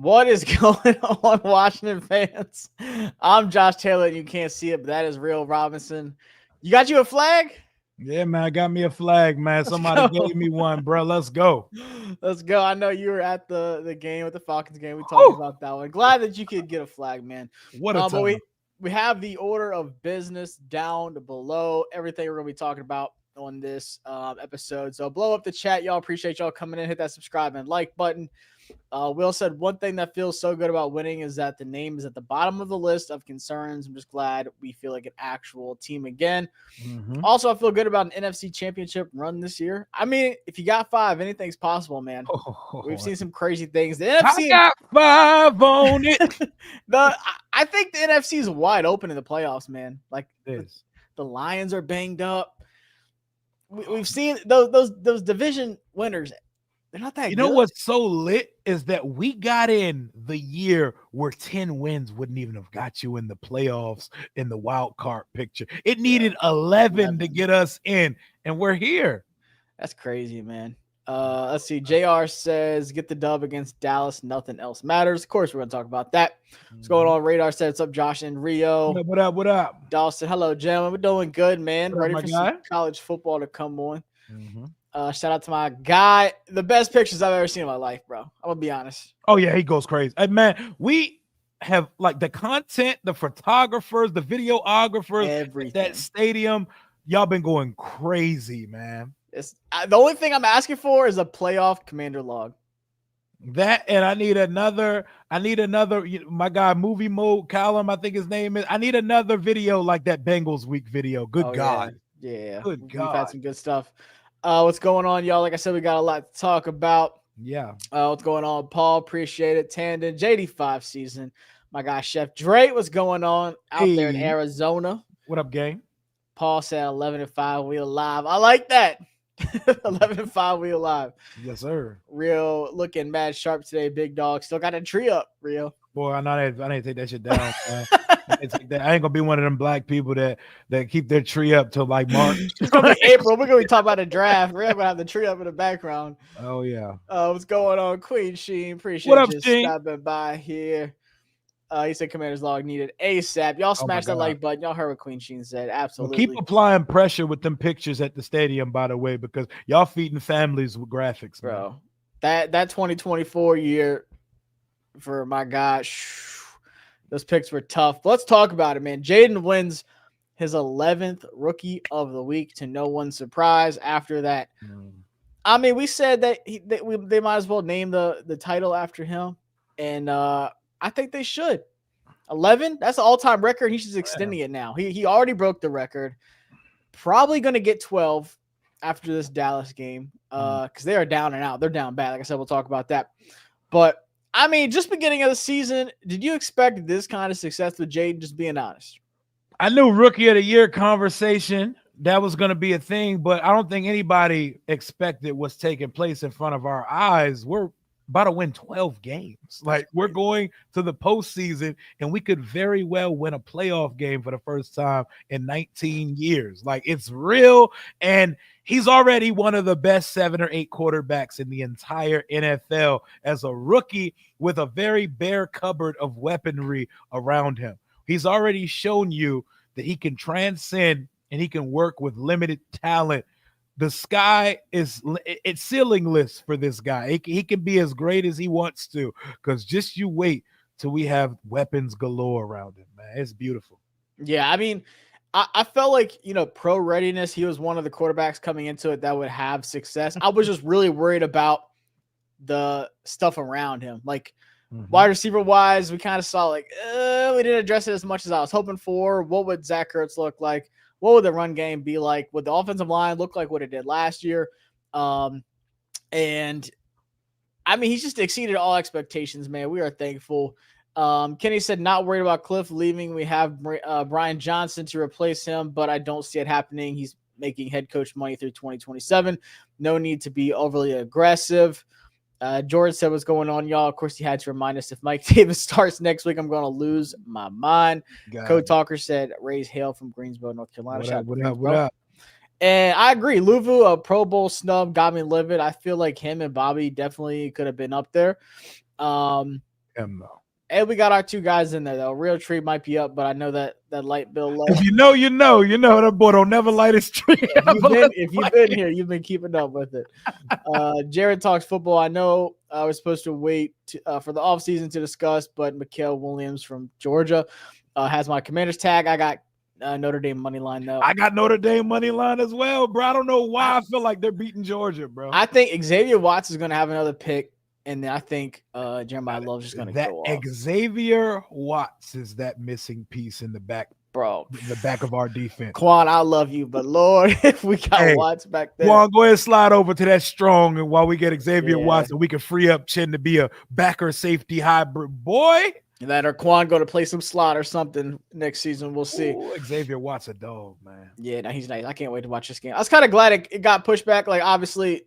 What is going on, Washington fans? I'm Josh Taylor, and you can't see it, but that is Real Robinson. You got you a flag? Yeah, man, I got me a flag, man. Let's Somebody go. gave me one, bro. Let's go. Let's go. I know you were at the game with the Falcons game. We talked Whew, about that one. Glad that you could get a flag, man. what a But time. we have the order of business down below. Everything we're gonna be talking about on this episode. So blow up the chat, y'all. Appreciate y'all coming in. Hit that subscribe and like button. Will said one thing that feels so good about winning is that the name is at the bottom of the list of concerns. I'm just glad we feel like an actual team again. Mm-hmm. Also, I feel good about an NFC championship run this year. I mean, if you got five, anything's possible, man. We've seen some crazy things. The I NFC and got five on it. I think the NFC is wide open in the playoffs, man. Like This. the Lions are banged up. We've seen those division winners. They're not that You good. know what's so lit is that we got in the year where 10 wins wouldn't even have got you in the playoffs in the wild card picture. It needed 11 to get us in, and we're here. That's crazy, man. Let's see. JR says, get the dub against Dallas. Nothing else matters. Of course, we're going to talk about that. What's going on? Radar said, what's up, Josh and Rio? What up? What up? Dawson, hello, gentlemen. We're doing good, man. What up, Ready my for guy? some college football to come on. Mm-hmm. Shout out to my guy. The best pictures I've ever seen in my life, bro. I'm going to be honest. Oh, yeah, he goes crazy. Hey, man, we have like the content, the photographers, the videographers, Everything. that stadium. Y'all been going crazy, man. The only thing I'm asking for is a playoff commander log. That and I need another. My guy, movie mode Callum, I think his name is. I need another video like that Bengals week video. Good God. Yeah. Good We've God. had some good stuff. What's going on, y'all? Like I said, we got a lot to talk about. Yeah. What's going on, Paul? Appreciate it. Tandon, JD5 season. My guy, Chef Dre, what's going on out there in Arizona? What up, gang? Paul said 11-5, we alive. I like that. 11-5, we alive. Yes, sir. Real looking mad sharp today, big dog. Still got a tree up, Real. Boy, I didn't take that shit down. Man. I ain't gonna be one of them black people that keep their tree up till like March. It's gonna be April. We're gonna be talking about a draft. We're gonna have the tree up in the background. Oh yeah. What's going on, Queen Sheen? Appreciate What up, you Sheen? stopping by here. He said Commander's log needed ASAP. Y'all smash that like button. Y'all heard what Queen Sheen said. Absolutely. Well, keep applying pressure with them pictures at the stadium, by the way, because y'all feeding families with graphics, bro. Man. That 2024 year for my gosh, those picks were tough. But let's talk about it, man. Jayden wins his 11th rookie of the week to no one's surprise. After that, I mean, we said that they might as well name the title after him, and I think they should. 11, that's an all-time record. He's just extending it now. He already broke the record. Probably going to get 12 after this Dallas game because they are down and out. They're down bad. Like I said, we'll talk about that. But, I mean, just beginning of the season, did you expect this kind of success with Jayden, just being honest? I knew Rookie of the Year conversation, that was going to be a thing, but I don't think anybody expected what's taking place in front of our eyes. We're about to win 12 games. Like, we're going to the postseason, and we could very well win a playoff game for the first time in 19 years. Like, it's real, and he's already one of the best 7 or 8 quarterbacks in the entire NFL as a rookie with a very bare cupboard of weaponry around him. He's already shown you that he can transcend and he can work with limited talent. The sky it's ceilingless for this guy. He can be as great as he wants to, because just you wait till we have weapons galore around him, man. It's beautiful. Yeah, I mean, I felt like, pro readiness, he was one of the quarterbacks coming into it that would have success. I was just really worried about the stuff around him. Like, wide receiver wise, we kind of saw we didn't address it as much as I was hoping for. What would Zach Ertz look like? What would the run game be like? Would the offensive line look like what it did last year? And I mean, he's just exceeded all expectations, man. We are thankful. Kenny said, not worried about Kliff leaving. We have Brian Johnson to replace him, but I don't see it happening. He's making head coach money through 2027. No need to be overly aggressive. Jordan said, what's going on, y'all? Of course, he had to remind us, if Mike Davis starts next week, I'm going to lose my mind. Code Talker said, raise hail from Greensboro, North Carolina. What up? And I agree. Luvu, a Pro Bowl snub, got me livid. I feel like him and Bobby definitely could have been up there. Him though. And we got our 2 guys in there though. Real tree might be up, but I know that light bill low. If you know, that boy don't never light his tree. If you've been here, you've been keeping up with it. Jared talks football. I know I was supposed to wait for the offseason to discuss, but Mikael Williams from Georgia has my Commanders tag. I got Notre Dame money line though. I got Notre Dame money line as well, bro. I don't know why I feel like they're beating Georgia, bro. I think Xavier Watts is going to have another pick. And then I think Jeremiah Love's just going to go off. Xavier Watts is that missing piece in the back, bro. In the back of our defense. Quan, I love you, but Lord, if we got Watts back there. Quan, go ahead and slide over to that strong, and while we get Xavier Watts, and we can free up Chin to be a backer safety hybrid boy. That or Quan go to play some slot or something next season. We'll see. Ooh, Xavier Watts a dog, man. Yeah, no, he's nice. I can't wait to watch this game. I was kind of glad it got pushed back. Like, obviously,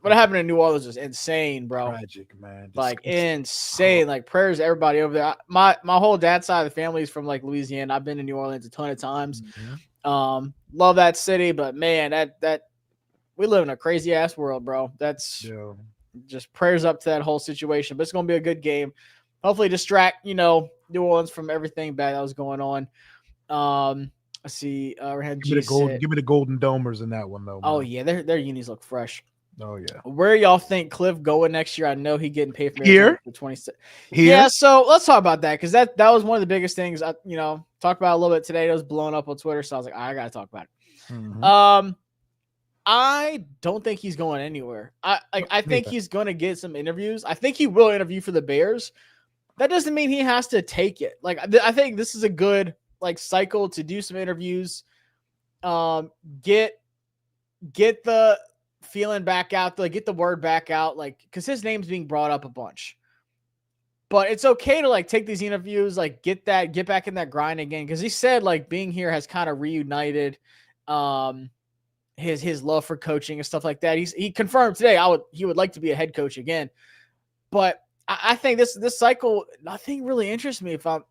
what happened in New Orleans was insane, bro. Tragic, man. Like insane. Like prayers to everybody over there. My whole dad's side of the family is from like Louisiana. I've been to New Orleans a ton of times. Mm-hmm. Love that city, but man, that we live in a crazy ass world, bro. That's just prayers up to that whole situation. But it's gonna be a good game. Hopefully distract, New Orleans from everything bad that was going on. Let's see. Give me the golden domers in that one though. Man. Oh yeah, their unis look fresh. Oh yeah. Where y'all think Kliff going next year? I know he getting paid for here for 26. Here. Yeah, so let's talk about that because that was one of the biggest things. I talked about a little bit today. It was blowing up on Twitter, so I was like, I gotta talk about it. Mm-hmm. I don't think he's going anywhere. I think he's going to get some interviews. I think he will interview for the Bears. That doesn't mean he has to take it. Like I think this is a good cycle to do some interviews. Get the feeling back out, get the word back out, because his name's being brought up a bunch. But it's okay to take these interviews, get back in that grind again. Because he said being here has kind of reunited his love for coaching and stuff like that. He confirmed today he would like to be a head coach again. But I think this cycle, nothing really interests me if I'm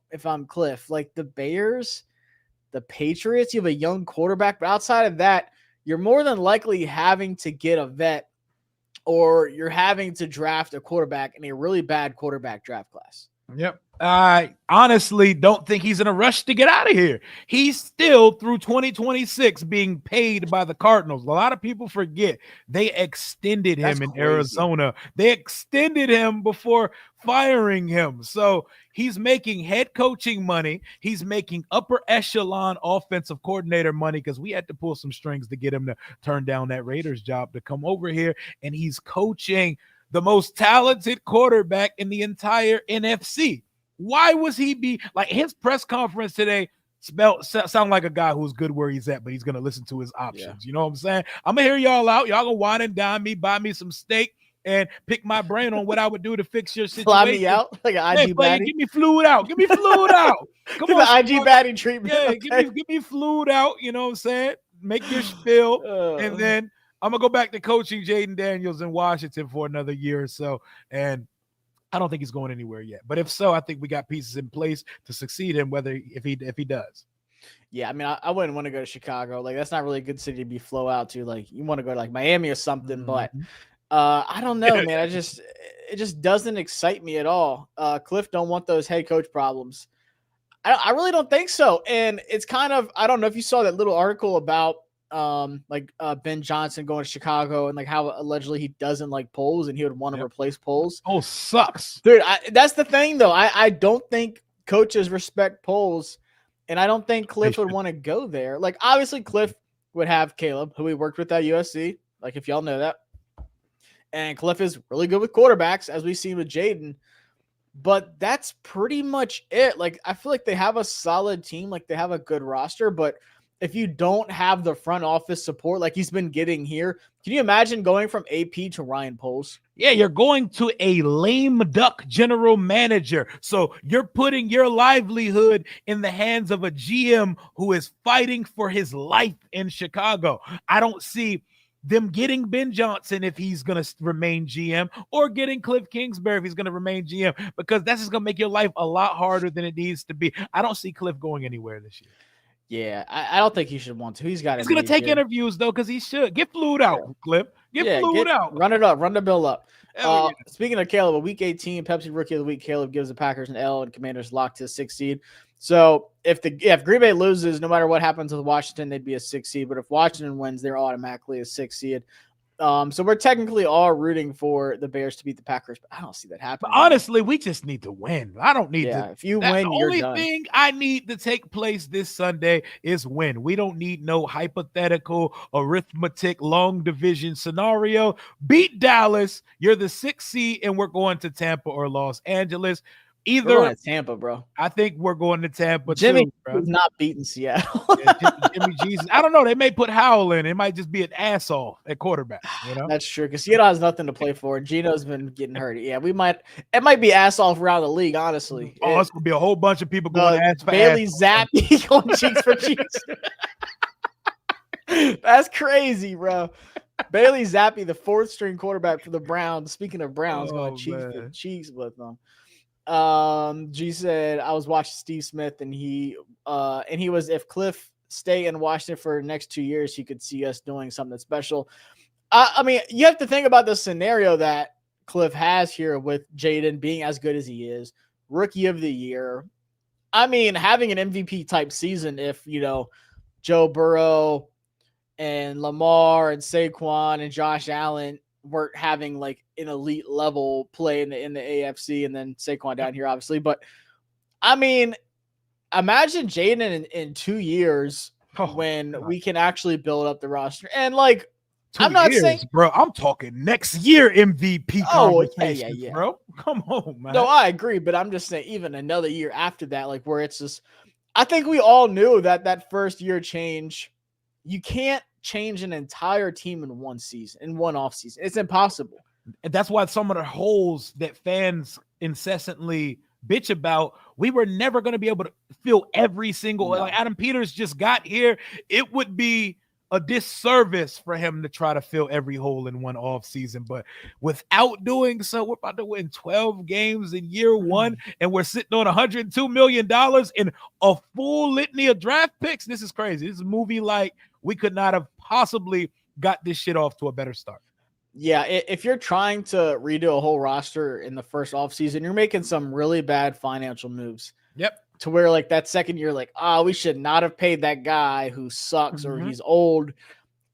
Kliff. Like the Bears, the Patriots, you have a young quarterback, but outside of that, you're more than likely having to get a vet or you're having to draft a quarterback in a really bad quarterback draft class. Yep. I honestly don't think he's in a rush to get out of here. He's still through 2026 being paid by the Cardinals. A lot of people forget they extended him in Arizona. They extended him before firing him. So he's making head coaching money. He's making upper echelon offensive coordinator money because we had to pull some strings to get him to turn down that Raiders job to come over here. And he's coaching the most talented quarterback in the entire NFC. Why was he his press conference today sound like a guy who's good where he's at, but he's going to listen to his options. Yeah. You know what I'm saying? I'm going to hear y'all out. Y'all going to wine and dine me, buy me some steak, and pick my brain on what I would do to fix your situation. Fly me out like an IG baddie. Give me fluid out. Give me fluid out. Come on, the IG baddie treatment. Yeah, okay. give me fluid out. You know what I'm saying? Make your spill, and then I'm going to go back to coaching Jayden Daniels in Washington for another year or so. And I don't think he's going anywhere yet. But if so, I think we got pieces in place to succeed him, if he does. Yeah, I mean, I wouldn't want to go to Chicago. That's not really a good city to be flow out to. You want to go to Miami or something. Mm-hmm. But I don't know, man. It just doesn't excite me at all. Kliff don't want those head coach problems. I really don't think so. And it's kind of, I don't know if you saw that little article about Ben Johnson going to Chicago and how allegedly he doesn't like Poles and he would want to replace Poles. Oh, sucks. Dude, that's the thing though. I don't think coaches respect Poles, and I don't think Kliff would want to go there. Obviously Kliff would have Caleb, who he worked with at USC, if y'all know that. And Kliff is really good with quarterbacks, as we've seen with Jayden. But that's pretty much it. I feel like they have a solid team, they have a good roster, but if you don't have the front office support like he's been getting here, can you imagine going from AP to Ryan Poles? Yeah, you're going to a lame duck general manager. So you're putting your livelihood in the hands of a GM who is fighting for his life in Chicago. I don't see them getting Ben Johnson if he's going to remain GM, or getting Kliff Kingsbury if he's going to remain GM, because that's just going to make your life a lot harder than it needs to be. I don't see Kliff going anywhere this year. Yeah, I don't think he should want to. He's going to take interviews, though, because he should. Get flued out, Kliff. Fluid out. Run it up. Run the bill up. Yeah. Speaking of Caleb, a Week 18 Pepsi Rookie of the Week, Caleb gives the Packers an L, and Commanders locked to 6th seed. So if Green Bay loses, no matter what happens with Washington, they'd be a 6th seed. But if Washington wins, they're automatically a 6th seed. So we're technically all rooting for the Bears to beat the Packers, but I don't see that happening. But honestly, we just need to win. I don't need to. If you win, you're done. The only thing I need to take place this Sunday is win. We don't need no hypothetical arithmetic long division scenario. Beat Dallas. You're the 6th seed, and we're going to Tampa or Los Angeles. We're going to Tampa, bro. I think we're going to Tampa. Jimmy too, is not beating Seattle. Jimmy Jesus. I don't know. They may put Howell in. It might just be an ass off at quarterback. You know, that's true because Seattle has nothing to play for. Gino's been getting hurt. Yeah, we might. It might be ass off around the league. Honestly, it's gonna be a whole bunch of people going ass for Bailey ass. Zappi going cheeks for cheeks. That's crazy, bro. Bailey Zappi, the 4th string quarterback for the Browns. Speaking of Browns, going cheeks with them. G said I was watching Steve Smith and he was, if Kliff stay in Washington for the next 2 years, he could see us doing something special. I mean, you have to think about the scenario that Kliff has here with Jayden being as good as he is, Rookie of the Year. I mean, having an MVP type season if, Joe Burrow and Lamar and Saquon and Josh Allen weren't having like an elite level play in the AFC, and then Saquon down here, obviously. But I mean, imagine Jayden in 2 years when we can actually build up the roster. And like, I'm not saying, bro, I'm talking next year MVP conversation, bro. Come on, man. No, I agree, but I'm just saying even another year after that, like where it's just, I think we all knew that first year change, you can't change an entire team in one season, in one off season. It's impossible. And that's why some of the holes that fans incessantly bitch about, we were never going to be able to fill every single, like Adam Peters just got here. It would be a disservice for him to try to fill every hole in one off season. But without doing so, we're about to win 12 games in year one, and we're sitting on $102 million in a full litany of draft picks. This is crazy. This is a movie like we could not have possibly got this shit off to a better start. Yeah, if you're trying to redo a whole roster in the first offseason, you're making some really bad financial moves. Yep. To where like that second year, like, we should not have paid that guy who sucks or he's old.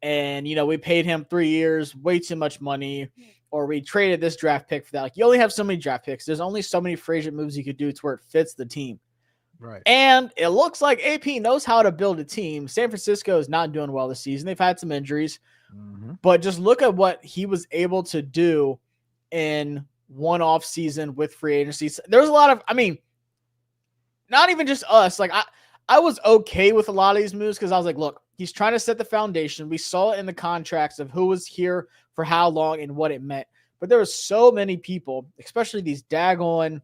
And, we paid him 3 years, way too much money, or we traded this draft pick for that. Like, you only have so many draft picks. There's only so many free agent moves you could do to where it fits the team. Right. And it looks like AP knows how to build a team. San Francisco is not doing well this season. They've had some injuries. But just look at what he was able to do in one off season with free agency. There's a lot of, not even just us. Like I was okay with a lot of these moves because I was like, look, he's trying to set the foundation. We saw it in the contracts of who was here for how long and what it meant. But there were so many people, especially these daggone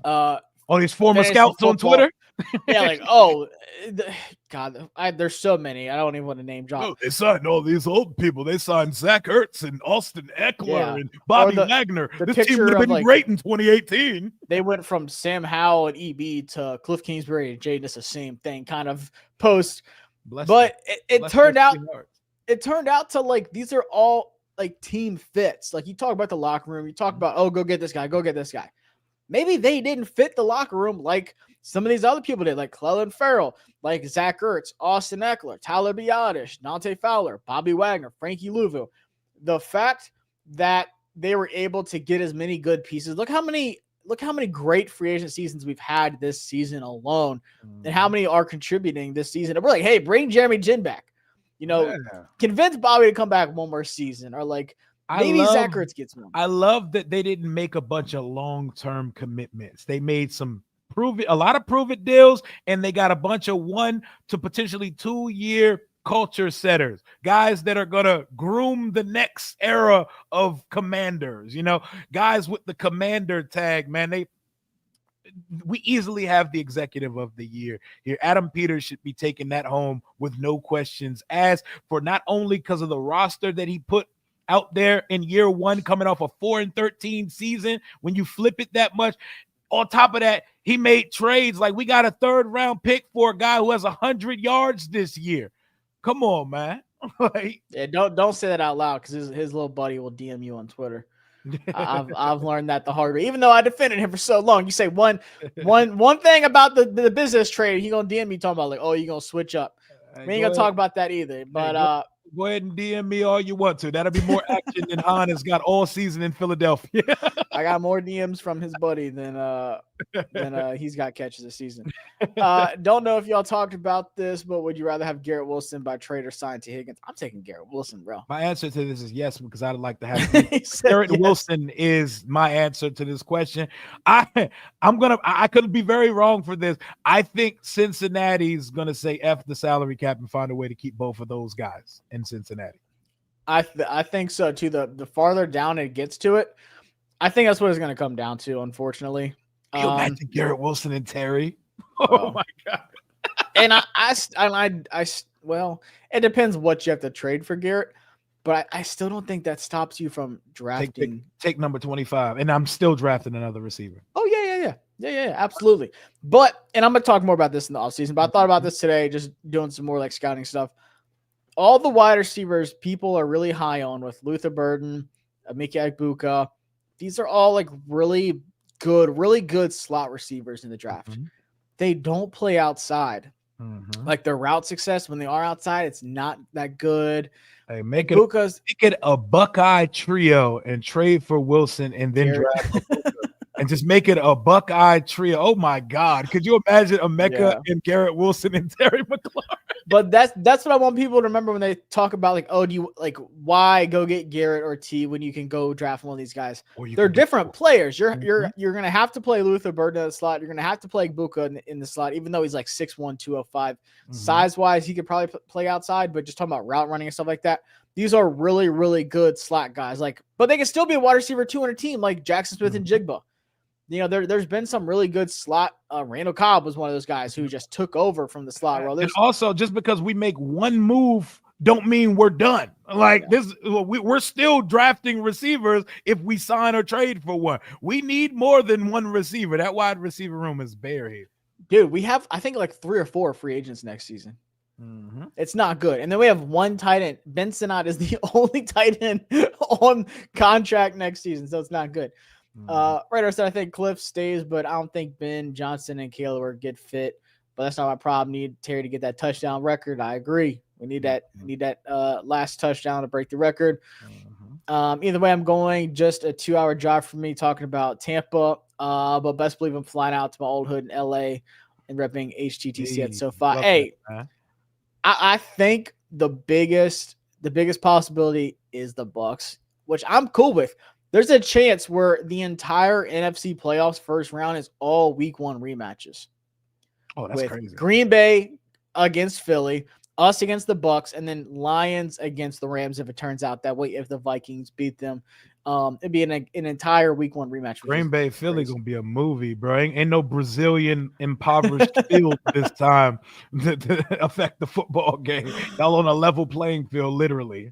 all these former scouts on Twitter. Yeah, like, God, there's so many. I don't even want to name drop. No, they signed all these old people. They signed Zach Ertz and Austin Eckler and Bobby Wagner. This team would have been great in 2018. They went from Sam Howell and EB to Kliff Kingsbury and Jayden. It's the same thing, kind of post. But it turned out to like these are all like team fits. Like you talk about the locker room, you talk about go get this guy, go get this guy. Maybe they didn't fit the locker room like some of these other people did, like Clelin Ferrell, like Zach Ertz, Austin Eckler, Tyler Biadasz, Dante Fowler, Bobby Wagner, Frankie Louisville. The fact that they were able to get as many good pieces. Look how many great free agent seasons we've had this season alone, and how many are contributing this season. And we're like, hey, bring Jeremy Jin back. Convince Bobby to come back one more season, or like maybe Zach Ertz gets one. I love that they didn't make a bunch of long-term commitments. They made a lot of prove-it deals, and they got a bunch of 1 to potentially 2 year culture setters, guys that are going to groom the next era of commanders, guys with the commander tag, man. We easily have the executive of the year here. Adam Peters should be taking that home with no questions asked, for not only because of the roster that he put out there in year one, coming off a 4-13 season, when you flip it that much. On top of that, he made trades. Like, we got a 3rd round pick for a guy who has 100 yards this year. Come on, man. Like, Yeah, don't say that out loud because his little buddy will DM you on Twitter. I've learned that the hard way. Even though I defended him for so long, you say one thing about the business trade, he gonna DM me talking about like, oh, you gonna switch up. We ain't gonna talk about that either. But go ahead and DM me all you want to. That'll be more action than Han has got all season in Philadelphia. I got more DMs from his buddy than he's got catches this season. Don't know if y'all talked about this, but would you rather have Garrett Wilson by trade or sign to Higgins? I'm taking Garrett Wilson, bro. My answer to this is yes, because I'd like to have Garrett Wilson is my answer to this question. I could be very wrong for this. I think Cincinnati's gonna say F the salary cap and find a way to keep both of those guys in Cincinnati. I think so too. The farther down it gets to it, I think that's what it's going to come down to, unfortunately. Can you imagine Garrett Wilson and Terry? Oh my God. And well, it depends what you have to trade for Garrett, but I still don't think that stops you from drafting. Take number 25, and I'm still drafting another receiver. Oh, yeah, absolutely. But, and I'm going to talk more about this in the offseason, but I thought about this today, just doing some more like scouting stuff. All the wide receivers people are really high on with Luther Burden, Miki Ibuka. These are all like really good slot receivers in the draft. Mm-hmm. They don't play outside. Mm-hmm. Like their route success when they are outside, it's not that good. Hey, make it a Buckeye trio and trade for Wilson and then draft and just make it a Buckeye trio. Oh my God. Could you imagine Emeka and Garrett Wilson and Terry McLaurin? But that's what I want people to remember when they talk about like, oh, do you like why go get Garrett or T when you can go draft one of these guys? They're different players. You're gonna have to play Luther Burden in the slot. You're gonna have to play Buka in the slot, even though he's like 6'1", 205. Mm-hmm. Size wise, he could probably play outside, but just talking about route running and stuff like that. These are really, really good slot guys. Like, but they can still be a wide receiver 2 on a team like Jackson Smith and Jigba. You know, there's been some really good slot. Randall Cobb was one of those guys who just took over from the slot role. And also, just because we make one move don't mean we're done. Like we're still drafting receivers if we sign or trade for one. We need more than one receiver. That wide receiver room is bare here. Dude, we have, I think, like 3 or 4 free agents next season. Mm-hmm. It's not good. And then we have one tight end. Ben Sinnott is the only tight end on contract next season, so it's not good. Right, I think Kliff stays, but I don't think Ben, Johnson, and Caleb are good fit. But that's not my problem. Need Terry to get that touchdown record. I agree. We need that. Need that last touchdown to break the record. Either way, I'm going just a 2-hour drive for me talking about Tampa. But best believe I'm flying out to my old hood in LA and repping HTTC at SoFi. Hey, I think the biggest possibility is the Bucs, which I'm cool with. There's a chance where the entire NFC playoffs first round is all week 1 rematches. Oh, that's crazy. Green Bay against Philly, us against the Bucs, and then Lions against the Rams if it turns out that way, if the Vikings beat them. It'd be an entire week 1 rematch. Green Bay, Philly gonna be a movie, bro. Ain't no Brazilian impoverished field this time to affect the football game. Y'all on a level playing field, literally.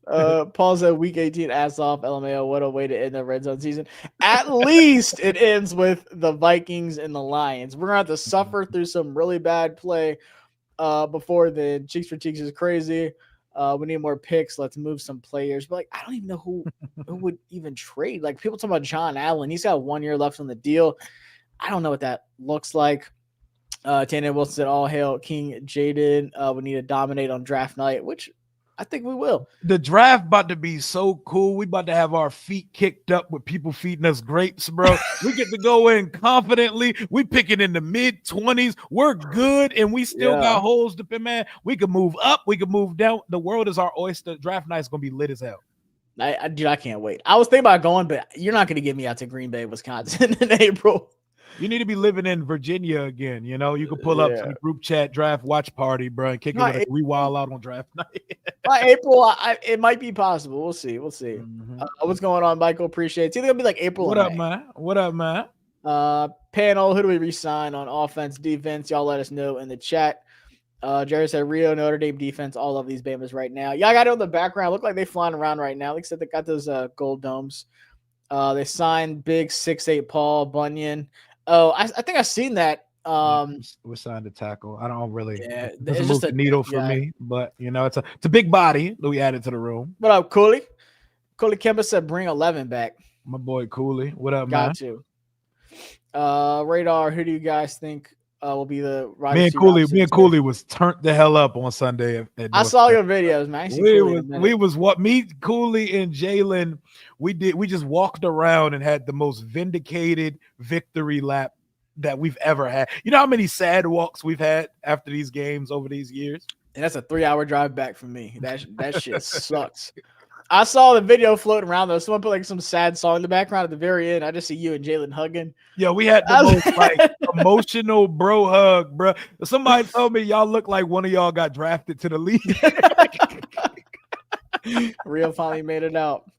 Paul said week 18 ass off. LMAO, what a way to end the red zone season. At least it ends with the Vikings and the Lions. We're gonna have to suffer through some really bad play before then. Cheeks for Cheeks is crazy. We need more picks. Let's move some players. But like, I don't even know who would even trade. Like, people talking about John Allen. He's got 1 year left on the deal. I don't know what that looks like. Tana Wilson said, all hail King Jayden. We need to dominate on draft night, which I think we will. The draft about to be so cool. We about to have our feet kicked up with people feeding us grapes, bro. We get to go in confidently. We picking in the mid-20s. We're good, and we still got holes to pick, man. We can move up. We can move down. The world is our oyster. Draft night is going to be lit as hell. Dude, I can't wait. I was thinking about going, but you're not going to get me out to Green Bay, Wisconsin in April. You need to be living in Virginia again. You know, you can pull up to the group chat draft watch party, bro, and kick it with we wild out on draft night. By April, it might be possible. We'll see. What's going on, Michael? Appreciate it. It's either gonna be like April. What up, man? Panel. Who do we resign on offense, defense? Y'all let us know in the chat. Jerry said Rio, Notre Dame defense. All of these Bamas right now. Yeah, I got it on the background. Look like they flying around right now. Like I said, they got those gold domes. They signed big 6'8" Paul Bunyan. Oh, I think I've seen that We're signed to tackle. I don't really. Yeah, It it's doesn't just move a the needle depth for guy. me, but it's a big body that we added to the room. What up, Cooley? Cooley Kemba said bring 11 back. My boy Cooley, what up, man? Got to. Radar, who do you guys think will be the wide Me receiver? and Cooley was turned the hell up on Sunday at I North saw Tech. your videos, man. I see Cooley in a minute. We was what me, Cooley, and Jaylen. We just walked around and had the most vindicated victory lap that we've ever had. You know how many sad walks we've had after these games over these years? And that's a 3-hour drive back from me. That shit sucks. I saw the video floating around though. Someone put like some sad song in the background at the very end. I just see you and Jaylen hugging. Yo, we had the most like emotional bro hug, bro. Somebody told me y'all look like one of y'all got drafted to the league. Real finally made it out.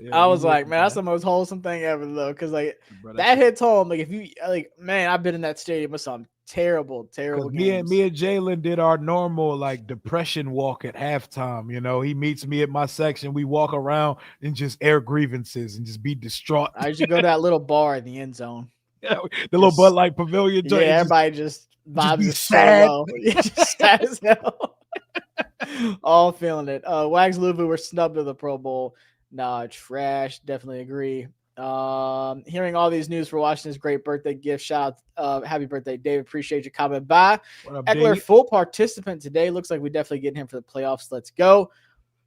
Yeah, I was like, man, that's the most wholesome thing ever though, because like that hits home. Like if you like, man, I've been in that stadium with some terrible games. Me and Jaylen did our normal like depression walk at halftime. He meets me at my section. We walk around and just air grievances and just be distraught. I usually go to that little bar in the end zone. The little Bud Light Pavilion. Yeah, everybody just vibes is sad. So low. Just sad as hell. All feeling it. Wags Luvu were snubbed to the Pro Bowl. Nah, trash. Definitely agree. Hearing all these news for Washington's great birthday gift. Shout out, happy birthday, David. Appreciate you coming by. Eckler, Dave? Full participant today. Looks like we definitely get him for the playoffs. Let's go.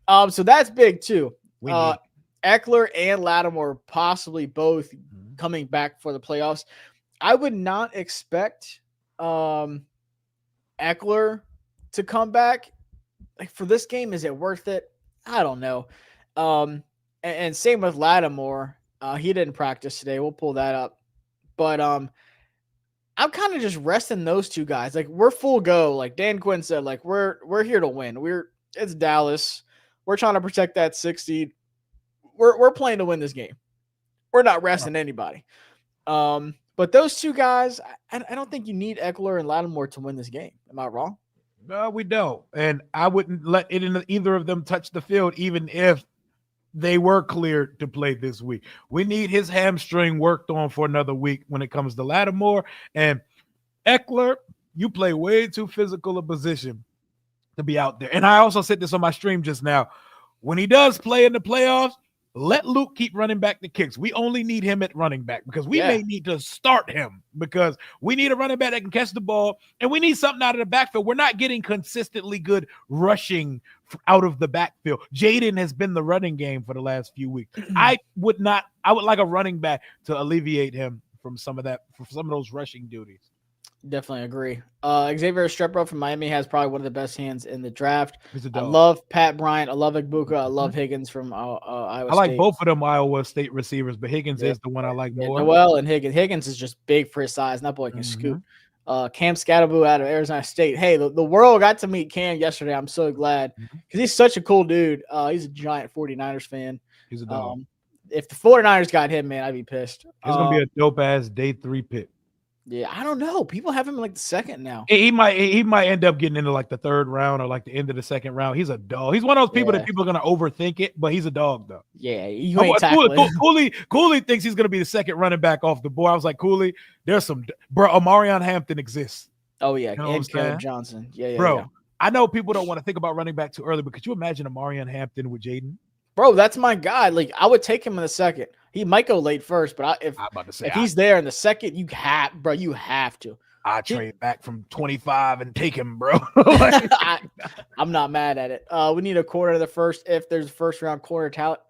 So that's big too. Eckler and Lattimore possibly both coming back for the playoffs. I would not expect Eckler to come back. Like for this game, is it worth it? I don't know. And same with Lattimore. He didn't practice today. We'll pull that up. But I'm kind of just resting those two guys. Like we're full go. Like Dan Quinn said, like we're here to win. It's Dallas. We're trying to protect that 6 seed. We're playing to win this game. We're not resting anybody. But those two guys, I don't think you need Eckler and Lattimore to win this game. Am I wrong? No, we don't. And I wouldn't let either of them touch the field, even if they were cleared to play this week. We need his hamstring worked on for another week when it comes to Lattimore. And Eckler, you play way too physical a position to be out there. And I also said this on my stream just now. When he does play in the playoffs, let Luke keep running back the kicks. We only need him at running back because we may need to start him because we need a running back that can catch the ball and we need something out of the backfield. We're not getting consistently good rushing out of the backfield. Jayden has been the running game for the last few weeks. I would like a running back to alleviate him from some of those rushing duties. Definitely agree. Xavier Restrepo from Miami has probably one of the best hands in the draft. I love Pat Bryant. I love Igbuka. I love Higgins from Iowa State. I like both of them Iowa State receivers, but Higgins is the one I like more. Noel and Higgins. Higgins is just big for his size. And that boy can scoot. Cam Scatteraboo out of Arizona State. Hey, the world got to meet Cam yesterday. I'm so glad because he's such a cool dude. He's a giant 49ers fan. He's a dog. If the 49ers got him, man, I'd be pissed. It's going to be a dope-ass day 3 pick. Yeah, I don't know. People have him in like the second now. He might end up getting into like the 3rd round or like the end of the 2nd round. He's a dog. He's one of those people that people are gonna overthink it, but he's a dog though. Yeah, you ain't tackling. Cooley thinks he's gonna be the 2nd running back off the board. I was like, Cooley, there's some Omarion Hampton exists. Oh yeah, and Caleb Johnson. Yeah, bro. Yeah. I know people don't want to think about running back too early, but could you imagine Omarion Hampton with Jayden? Bro, that's my guy. Like I would take him in the 2nd. He might go late first, but if he's there in the 2nd, you have to. I trade back from 25 and take him, bro. I'm not mad at it. We need a quarter of the first. If there's a first round corner talent,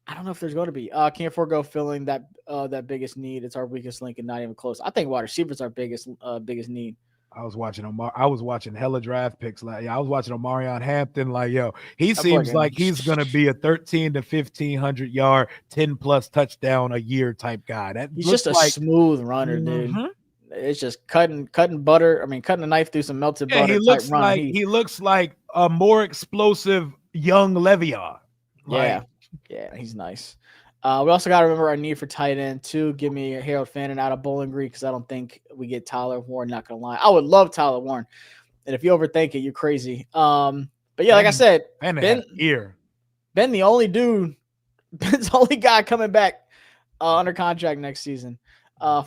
I don't know if there's going to be. Can't forego filling that biggest need. It's our weakest link and not even close. I think wide receivers are biggest need. I was watching hella draft picks. I was watching Omarion Hampton. Like, yo, he seems like he's gonna be a 1,300 to 1,500 yard, 10+ touchdown a year type guy. He's just a smooth runner, dude. It's just cutting butter. I mean, cutting a knife through some melted butter. He looks like a more explosive young Le'Veon. Yeah, he's nice. We also got to remember our need for tight end too. Give me Harold Fannin out of Bowling Green because I don't think we get Tyler Warren. Not gonna lie, I would love Tyler Warren, and if you overthink it, you're crazy. But yeah, like I said, Ben the only dude, Ben's the only guy coming back under contract next season.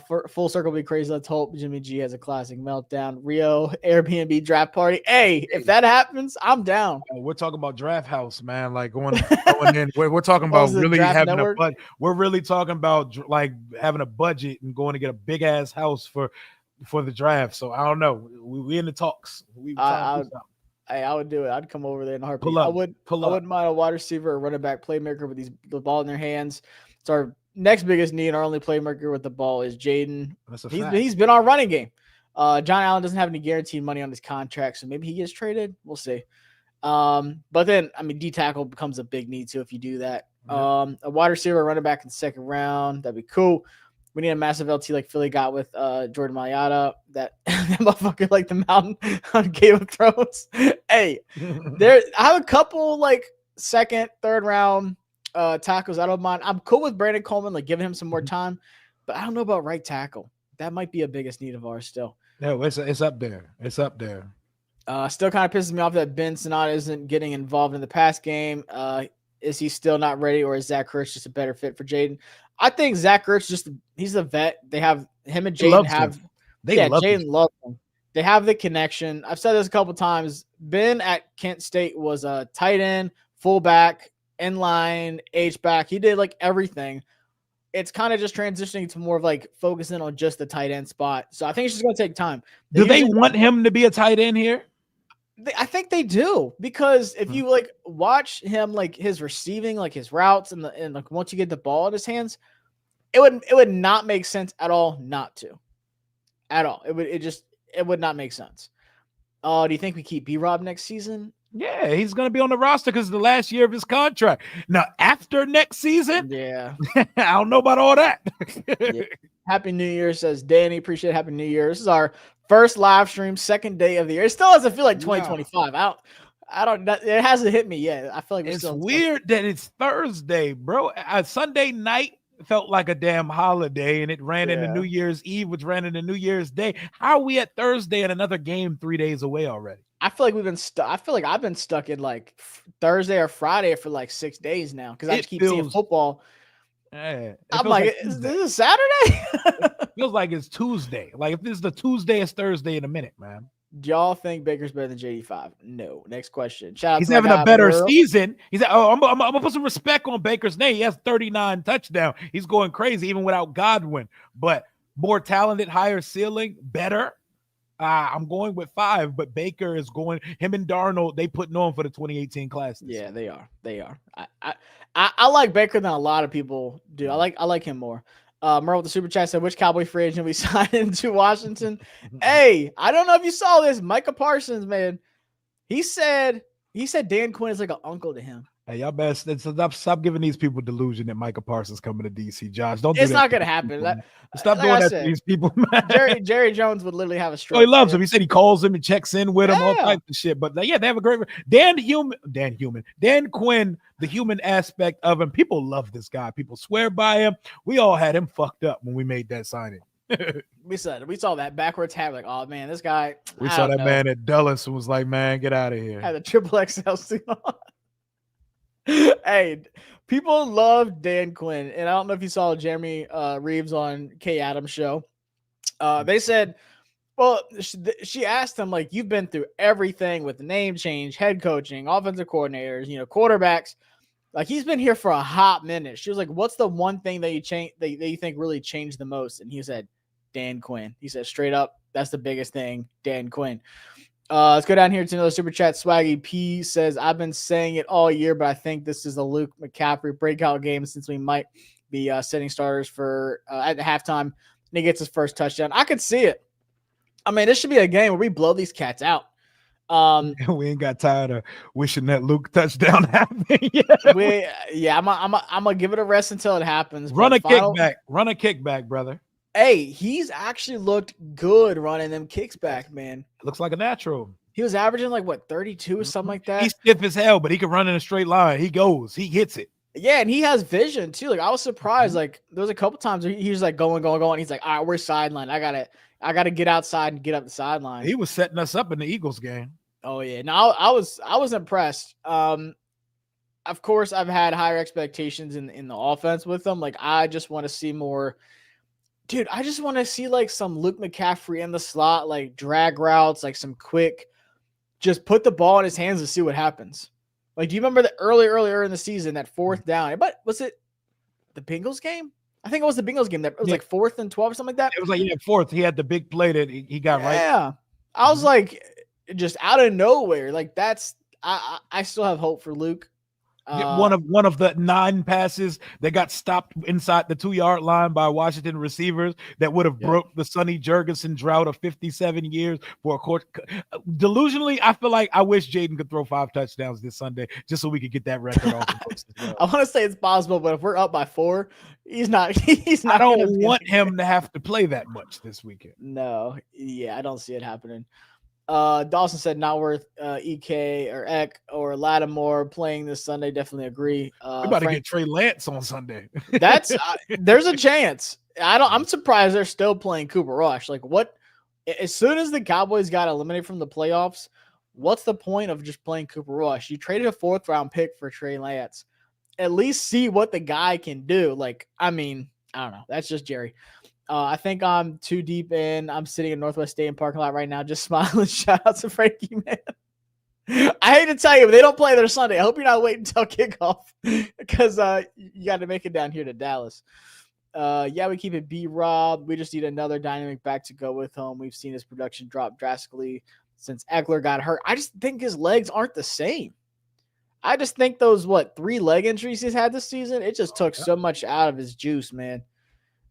For full circle be crazy. Let's hope Jimmy G has a classic meltdown. Rio Airbnb draft party. Hey, if that happens, I'm down. We're talking about Draft House, man. Like going in. We're talking What was about the really Draft having Network? a budget. We're really talking about like having a budget and going to get a big ass house for the draft. So I don't know. We in the talks. We trying to do something. Hey, I would do it. I'd come over there in a heartbeat. Pull up. I wouldn't mind a wide receiver or running back playmaker with the ball in their hands. It's our next biggest need. Our only playmaker with the ball is Jayden. He's been our running game. John Allen doesn't have any guaranteed money on his contract, so maybe he gets traded. We'll see. But then D tackle becomes a big need too if you do that. A wide receiver, running back in the second round, that'd be cool. We need a massive LT like Philly got with Jordan Mailata. That motherfucker like the mountain on Game of Thrones. Hey, I have a couple like second, third round tackles. I don't mind. I'm cool with Brandon Coleman, like giving him some more time, but I don't know about right tackle. That might be a biggest need of ours still. No, it's up there. It's up there. Still kind of pisses me off that Ben Sonata isn't getting involved in the pass game. Is he still not ready, or is Zach Ertz just a better fit for Jayden? I think Zach Ertz he's a vet. They have him and Jayden Jayden loves him. They have the connection. I've said this a couple times. Ben at Kent State was a tight end, fullback, inline, H-back. He did like everything. It's kind of just transitioning to more of like focusing on just the tight end spot. So I think it's just going to take time. Do they want him to be a tight end here? I think they do, because if you like watch him, like his receiving, like his routes and like once you get the ball in his hands, it would not make sense at all not to. At all. It would not make sense. Do you think we keep B-Rob next season? Yeah, he's going to be on the roster because it's the last year of his contract. Now, after next season, yeah, I don't know about all that. Yeah. Happy New Year, says Danny. Appreciate Happy New Year. This is our first live stream, second day of the year. It still doesn't feel like 2025. I don't. It hasn't hit me yet. I feel like it's weird that it's Thursday, bro. Sunday night felt like a damn holiday, and it ran into New Year's Eve, which ran into New Year's Day. How are we at Thursday and another game 3 days away already? I feel like we've been stuck. I feel like I've been stuck in like Thursday or Friday for like 6 days now because I just keep seeing football. I'm like, is this Saturday? It feels like it's Tuesday. Like if this is the Tuesday, it's Thursday in a minute, man. Do y'all think Baker's better than JD5? No. Next question. Shout out He's having a better season. He's I'm gonna put some respect on Baker's name. He has 39 touchdowns. He's going crazy even without Godwin. But more talented, higher ceiling, better. I'm going with 5, but Baker is going. Him and Darnold, they putting on for the 2018 class. Yeah, they are. They are. I like Baker than a lot of people do. I like him more. Merle with the super chat said, which Cowboy free agent we signed into Washington? Hey, I don't know if you saw this. Micah Parsons, man. He said Dan Quinn is like an uncle to him. Hey, y'all best stop giving these people delusion that Micah Parsons coming to DC. Josh, don't. It's not gonna happen. Stop doing that to these people, man. Jerry Jones would literally have a stroke. Oh, he loves him. He said he calls him and checks in with him, all types of shit. But yeah, they have a great Dan Quinn, the human aspect of him. People love this guy. People swear by him. We all had him fucked up when we made that signing. we saw that backwards hat. Like, oh man, this guy. We saw that man at Dallas and was like, man, get out of here. Had the triple XL suit on. Hey, people love Dan Quinn, and I don't know if you saw Jeremy Reeves on Kay Adams' show. They said, well, she asked him, like, you've been through everything with the name change, head coaching, offensive coordinators, quarterbacks. Like, he's been here for a hot minute. She was like, what's the one thing that you think really changed the most? And he said, Dan Quinn. He said straight up, that's the biggest thing, Dan Quinn. Let's go down here to another super chat. Swaggy P says, I've been saying it all year, but I think this is a Luke McCaffrey breakout game since we might be setting starters for at the halftime. And he gets his first touchdown. I could see it. I mean, this should be a game where we blow these cats out. We ain't got tired of wishing that Luke touchdown happened. I'm gonna give it a rest until it happens. Run a kickback, brother. Hey, he's actually looked good running them kicks back, man. Looks like a natural. He was averaging like 32 or something like that. He's stiff as hell, but he can run in a straight line. He hits it. Yeah, and he has vision too. Like I was surprised. Like there was a couple times where he was like going. He's like, all right, we're sideline. I gotta get outside and get up the sideline. He was setting us up in the Eagles game. Oh yeah. No, I was impressed. Of course, I've had higher expectations in the offense with them. Like I just want to see more Dude, I just want to see like some Luke McCaffrey in the slot, like drag routes, like some quick, just put the ball in his hands and see what happens. Like, do you remember the earlier in the season, that fourth down? But was it the Bengals game? I think it was the Bengals game. That it was like 4th and 12 or something like that. It was like fourth. He had the big play that he got right. Yeah, I was like, just out of nowhere. Like that's I still have hope for Luke. One of the 9 passes that got stopped inside the 2-yard line by Washington receivers that would have broke the Sonny Jurgensen drought of 57 years for a court. Delusionally, I feel like I wish Jayden could throw 5 touchdowns this Sunday just so we could get that record off the books as well. I want to say it's possible, but if we're up by 4, he's not. He's not. I don't want him to have to play that much this weekend. No, yeah, I don't see it happening. Dawson said not worth EK or Eck or Lattimore playing this Sunday. Definitely agree. We about to get Trey Lance on Sunday. That's there's a chance. I'm surprised they're still playing Cooper Rush. Like, what? As soon as the Cowboys got eliminated from the playoffs, what's the point of just playing Cooper Rush? You traded a 4th round pick for Trey Lance. At least see what the guy can do. Like, I mean, I don't know. That's just Jerry. I think I'm too deep in. I'm sitting in Northwest Stadium parking lot right now, just smiling. Shout out to Frankie, man. I hate to tell you, but they don't play their Sunday. I hope you're not waiting until kickoff because you got to make it down here to Dallas. Yeah, we keep it B-Rob. We just need another dynamic back to go with him. We've seen his production drop drastically since Eckler got hurt. I just think his legs aren't the same. I just think those, 3 leg injuries he's had this season, it just took so much out of his juice, man.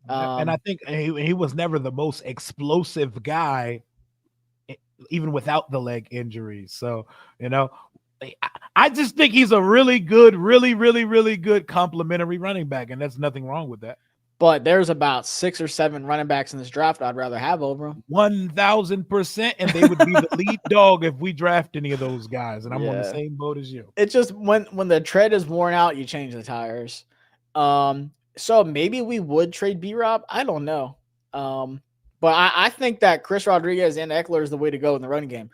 And I think he was never the most explosive guy, even without the leg injuries. So, I just think he's a really good, really good complimentary running back, and there's nothing wrong with that. But there's about 6 or 7 running backs in this draft I'd rather have over him. 1,000%, and they would be the lead dog if we draft any of those guys. And I'm on the same boat as you. It's just when the tread is worn out, you change the tires. So maybe we would trade B-Rob. I don't know. But I think that Chris Rodriguez and Eckler is the way to go in the running game.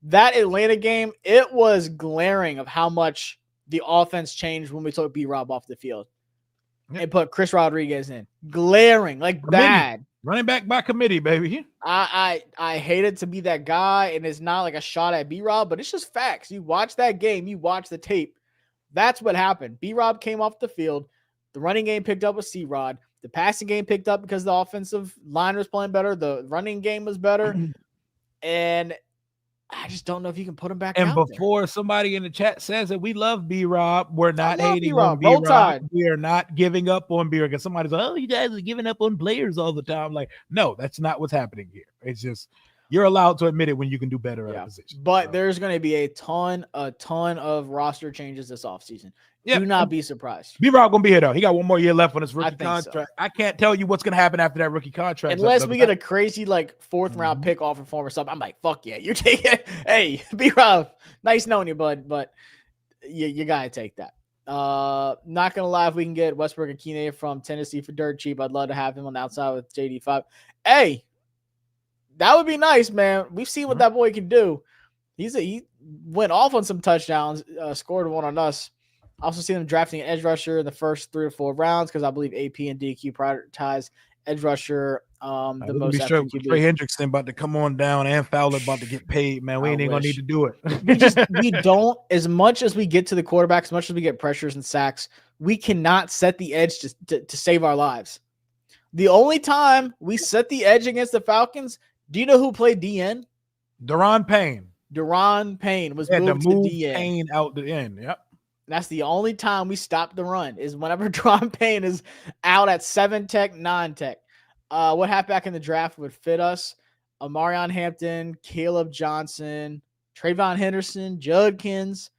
That Atlanta game, it was glaring of how much the offense changed when we took B-Rob off the field and put Chris Rodriguez in. Glaring, bad. Running back by committee, baby. I hated to be that guy, and it's not like a shot at B-Rob, but it's just facts. You watch that game, you watch the tape. That's what happened. B-Rob came off the field. The running game picked up with C-Rod. The passing game picked up because the offensive line was playing better. The running game was better. And I just don't know if you can put him back out before there. Somebody in the chat says that we love B-Rob, we're not hating on B-Rob. We are not giving up on B-Rob. Because somebody's like, oh, you guys are giving up on players all the time. Like, no, that's not what's happening here. It's just you're allowed to admit it when you can do better at a position. But there's going to be a ton of roster changes this offseason. Do not be surprised. B-Rob going to be here, though. He got 1 more year left on his rookie contract. So. I can't tell you what's going to happen after that rookie contract. Unless we get a crazy, 4th round pick offer for him or something. I'm like, fuck yeah. You're taking it. Hey, B-Rob, nice knowing you, bud. But you got to take that. Not going to lie, if we can get Westbrook Akine from Tennessee for dirt cheap, I'd love to have him on the outside with JD5. Hey, that would be nice, man. We've seen what that boy can do. He went off on some touchdowns, scored one on us. I also see them drafting an edge rusher in the first 3 or 4 rounds because I believe AP and DQ prioritize edge rusher the most. Be sure Trey Hendrickson about to come on down and Fowler about to get paid, man. We ain't gonna need to do it. we don't, as much as we get to the quarterback, as much as we get pressures and sacks, we cannot set the edge to save our lives. The only time we set the edge against the Falcons, do you know who played DN? Daron Payne. Daron Payne was moved to DN. Payne out the end. Yep. That's the only time we stop the run is whenever Daron Payne is out at 7 tech, 9 tech. What halfback in the draft would fit us? Amarion Hampton, Caleb Johnson, Trayvon Henderson, Judkins.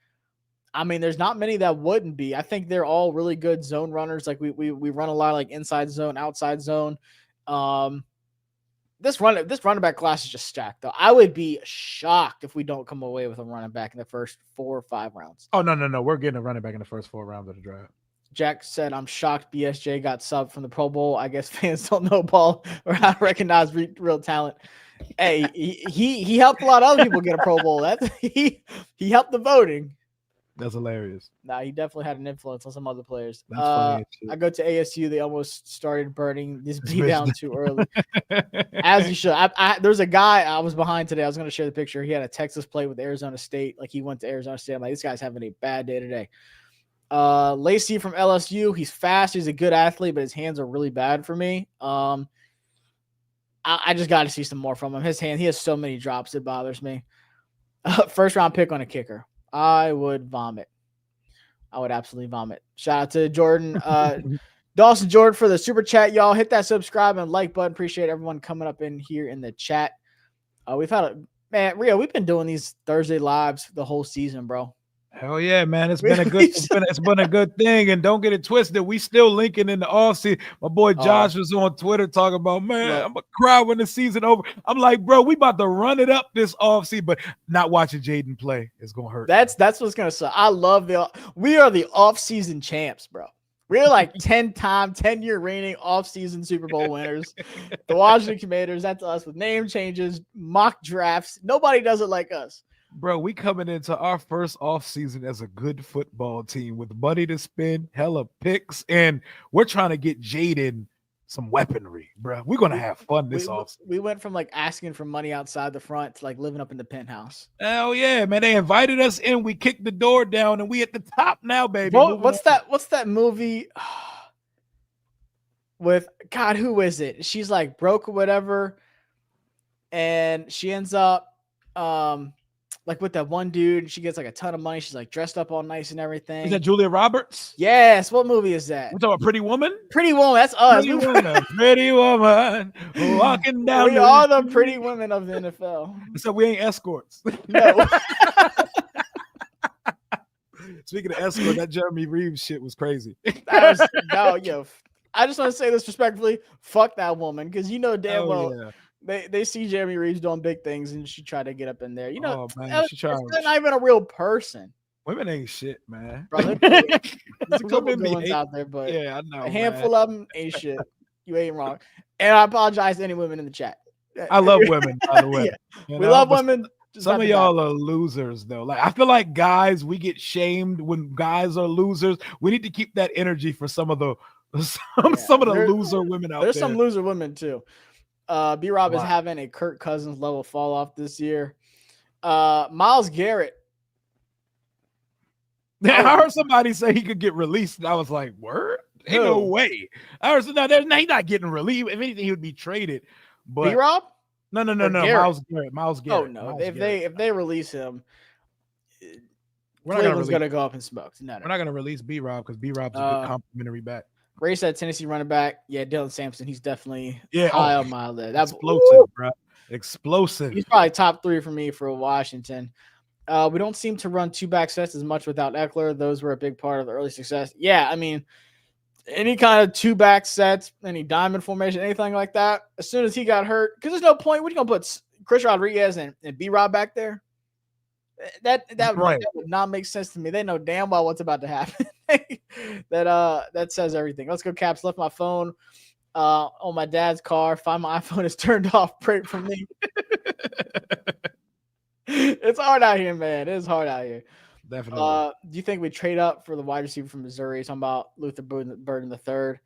I mean, there's not many that wouldn't be. I think they're all really good zone runners. Like we run a lot of inside zone, outside zone. This running back class is just stacked, though. I would be shocked if we don't come away with a running back in the first 4 or 5 rounds. Oh, no. We're getting a running back in the first 4 rounds of the draft. Jack said, I'm shocked BSJ got subbed from the Pro Bowl. I guess fans don't know ball or how to recognize real talent. Hey, he helped a lot of other people get a Pro Bowl. He helped the voting. That's hilarious. Nah, he definitely had an influence on some other players. That's funny as shit. I go to ASU. They almost started burning this This B bitch down done- too early, as you should. There's a guy I was behind today. I was going to share the picture. He had a Texas play with Arizona State. Like he went to Arizona State. I'm like, this guy's having a bad day today. Lacey from LSU. He's fast. He's a good athlete, but his hands are really bad for me. I just got to see some more from him. His hand, he has so many drops. It bothers me. First round pick on a kicker. I would vomit. I would absolutely vomit. Shout out to Jordan. Dawson Jordan for the super chat, y'all. Hit that subscribe and like button. Appreciate everyone coming up in here in the chat. We've had Rio, we've been doing these Thursday lives the whole season, bro. Hell yeah, man. It's been a good thing. And don't get it twisted. We still linking in the offseason. My boy Josh was on Twitter talking about, man, I'm gonna cry when the season over. I'm like, bro, we about to run it up this offseason, but not watching Jayden play is gonna hurt. That's what's gonna suck. I love we are the offseason champs, bro. We're like 10-year reigning offseason Super Bowl winners. The Washington Commanders, that's us with name changes, mock drafts. Nobody does it like us. Bro, we coming into our first offseason as a good football team with money to spend, hella picks, and we're trying to get Jayden some weaponry, bro. We're going to have fun this offseason. We went from like asking for money outside the front to like living up in the penthouse. Hell yeah, man. They invited us in. We kicked the door down, and we at the top now, baby. What's that movie with, God, who is it? She's like broke or whatever, and she ends up like with that one dude, she gets like a ton of money. She's like dressed up all nice and everything. Is that Julia Roberts? Yes. What movie is that? We're talking about Pretty Woman? Pretty Woman. That's us. Pretty woman walking down. We are the pretty women of the NFL. So we ain't escorts. No. Speaking of escort, that Jeremy Reeves shit was crazy. I just want to say this respectfully. Fuck that woman, because you know damn well they see Jeremy Reeves doing big things, and she tried to get up in there. You know, she's not even a real person. Women ain't shit, man. Bro, there's a couple good ones out there, but yeah, I know. A handful of them ain't shit. You ain't wrong. And I apologize to any women in the chat. I love women, by the way. Yeah. We love women. Some of y'all are losers, though. Like I feel like guys, we get shamed when guys are losers. We need to keep that energy for some of the loser women out there. There's some loser women too. B-Rob is having a Kirk Cousins level fall off this year. Myles Garrett. I heard somebody say he could get released, and I was like, "Word? Ain't no way." I heard he's not getting released. If anything, he would be traded. But B-Rob? No. Myles Garrett. Oh no! If they release him, Cleveland's gonna go up in smoke. No. We're not gonna release B-Rob because B-Rob's a good complimentary back. Ray said Tennessee running back. Yeah, Dylan Sampson. He's definitely high on my list. That's explosive, bro. Explosive. He's probably top 3 for me for Washington. We don't seem to run 2-back sets as much without Eckler. Those were a big part of the early success. Yeah, I mean, any kind of 2-back sets, any diamond formation, anything like that. As soon as he got hurt, because there's no point. What are you gonna put Chris Rodriguez and B-Rob back there? That would not make sense to me. They know damn well what's about to happen. That says everything. Let's go, Caps. Left my phone on my dad's car. Find my iPhone is turned off. Pray for me. It's hard out here, man. It is hard out here. Definitely. Do you think we trade up for the wide receiver from Missouri? Talking about Luther Burden III.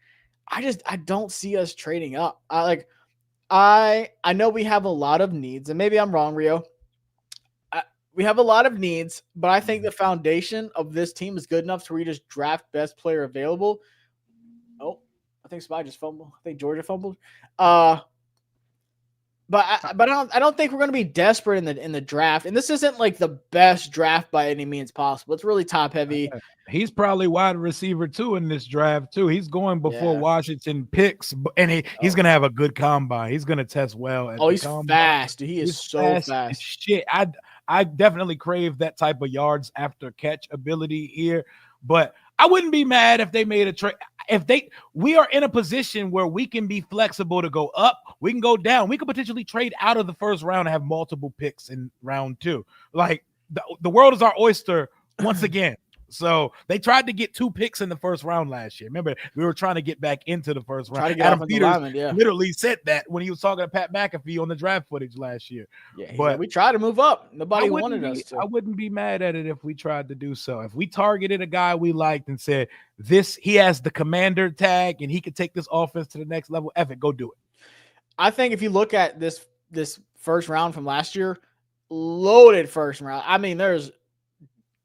I don't see us trading up. I know we have a lot of needs, and maybe I'm wrong, Rio. We have a lot of needs, but I think the foundation of this team is good enough to where you just draft best player available. Oh, I think somebody just fumbled. I think Georgia fumbled. But I don't think we're going to be desperate in the draft. And this isn't like the best draft by any means possible. It's really top heavy. He's probably wide receiver too in this draft too. He's going before Washington picks, and he's going to have a good combine. He's going to test well. He's fast. Dude. He's so fast. Shit, I definitely crave that type of yards after catch ability here, but I wouldn't be mad if they made a trade. We are in a position where we can be flexible to go up, we can go down, we could potentially trade out of the first round and have multiple picks in round 2. Like the world is our oyster once again. So they tried to get 2 picks in the first round last year. Remember, we were trying to get back into the first round. Try to get Adam offensive Peters lineman, yeah. literally said that when he was talking to Pat McAfee on the draft footage last year. Yeah, but we tried to move up. Nobody wanted us to. I wouldn't be mad at it if we tried to do so. If we targeted a guy we liked and said, he has the commander tag and he could take this offense to the next level, go do it. I think if you look at this first round from last year, loaded first round. I mean, there's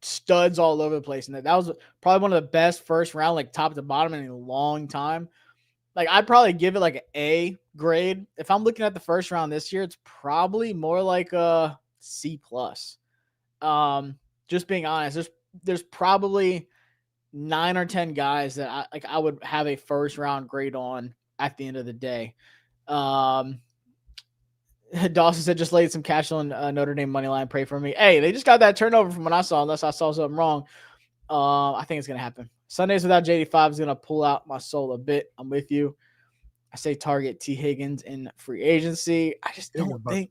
studs all over the place. And that was probably one of the best first round, like top to bottom in a long time. Like I'd probably give it like an A grade. If I'm looking at the first round this year, it's probably more like a C+. Just being honest, there's probably 9 or 10 guys that I would have a first round grade on at the end of the day. Dawson said, just laid some cash on Notre Dame money line. Pray for me. Hey, they just got that turnover from when I saw, unless I saw something wrong. I think it's going to happen. Sundays without JD5 is going to pull out my soul a bit. I'm with you. I say target T. Higgins in free agency. I just don't think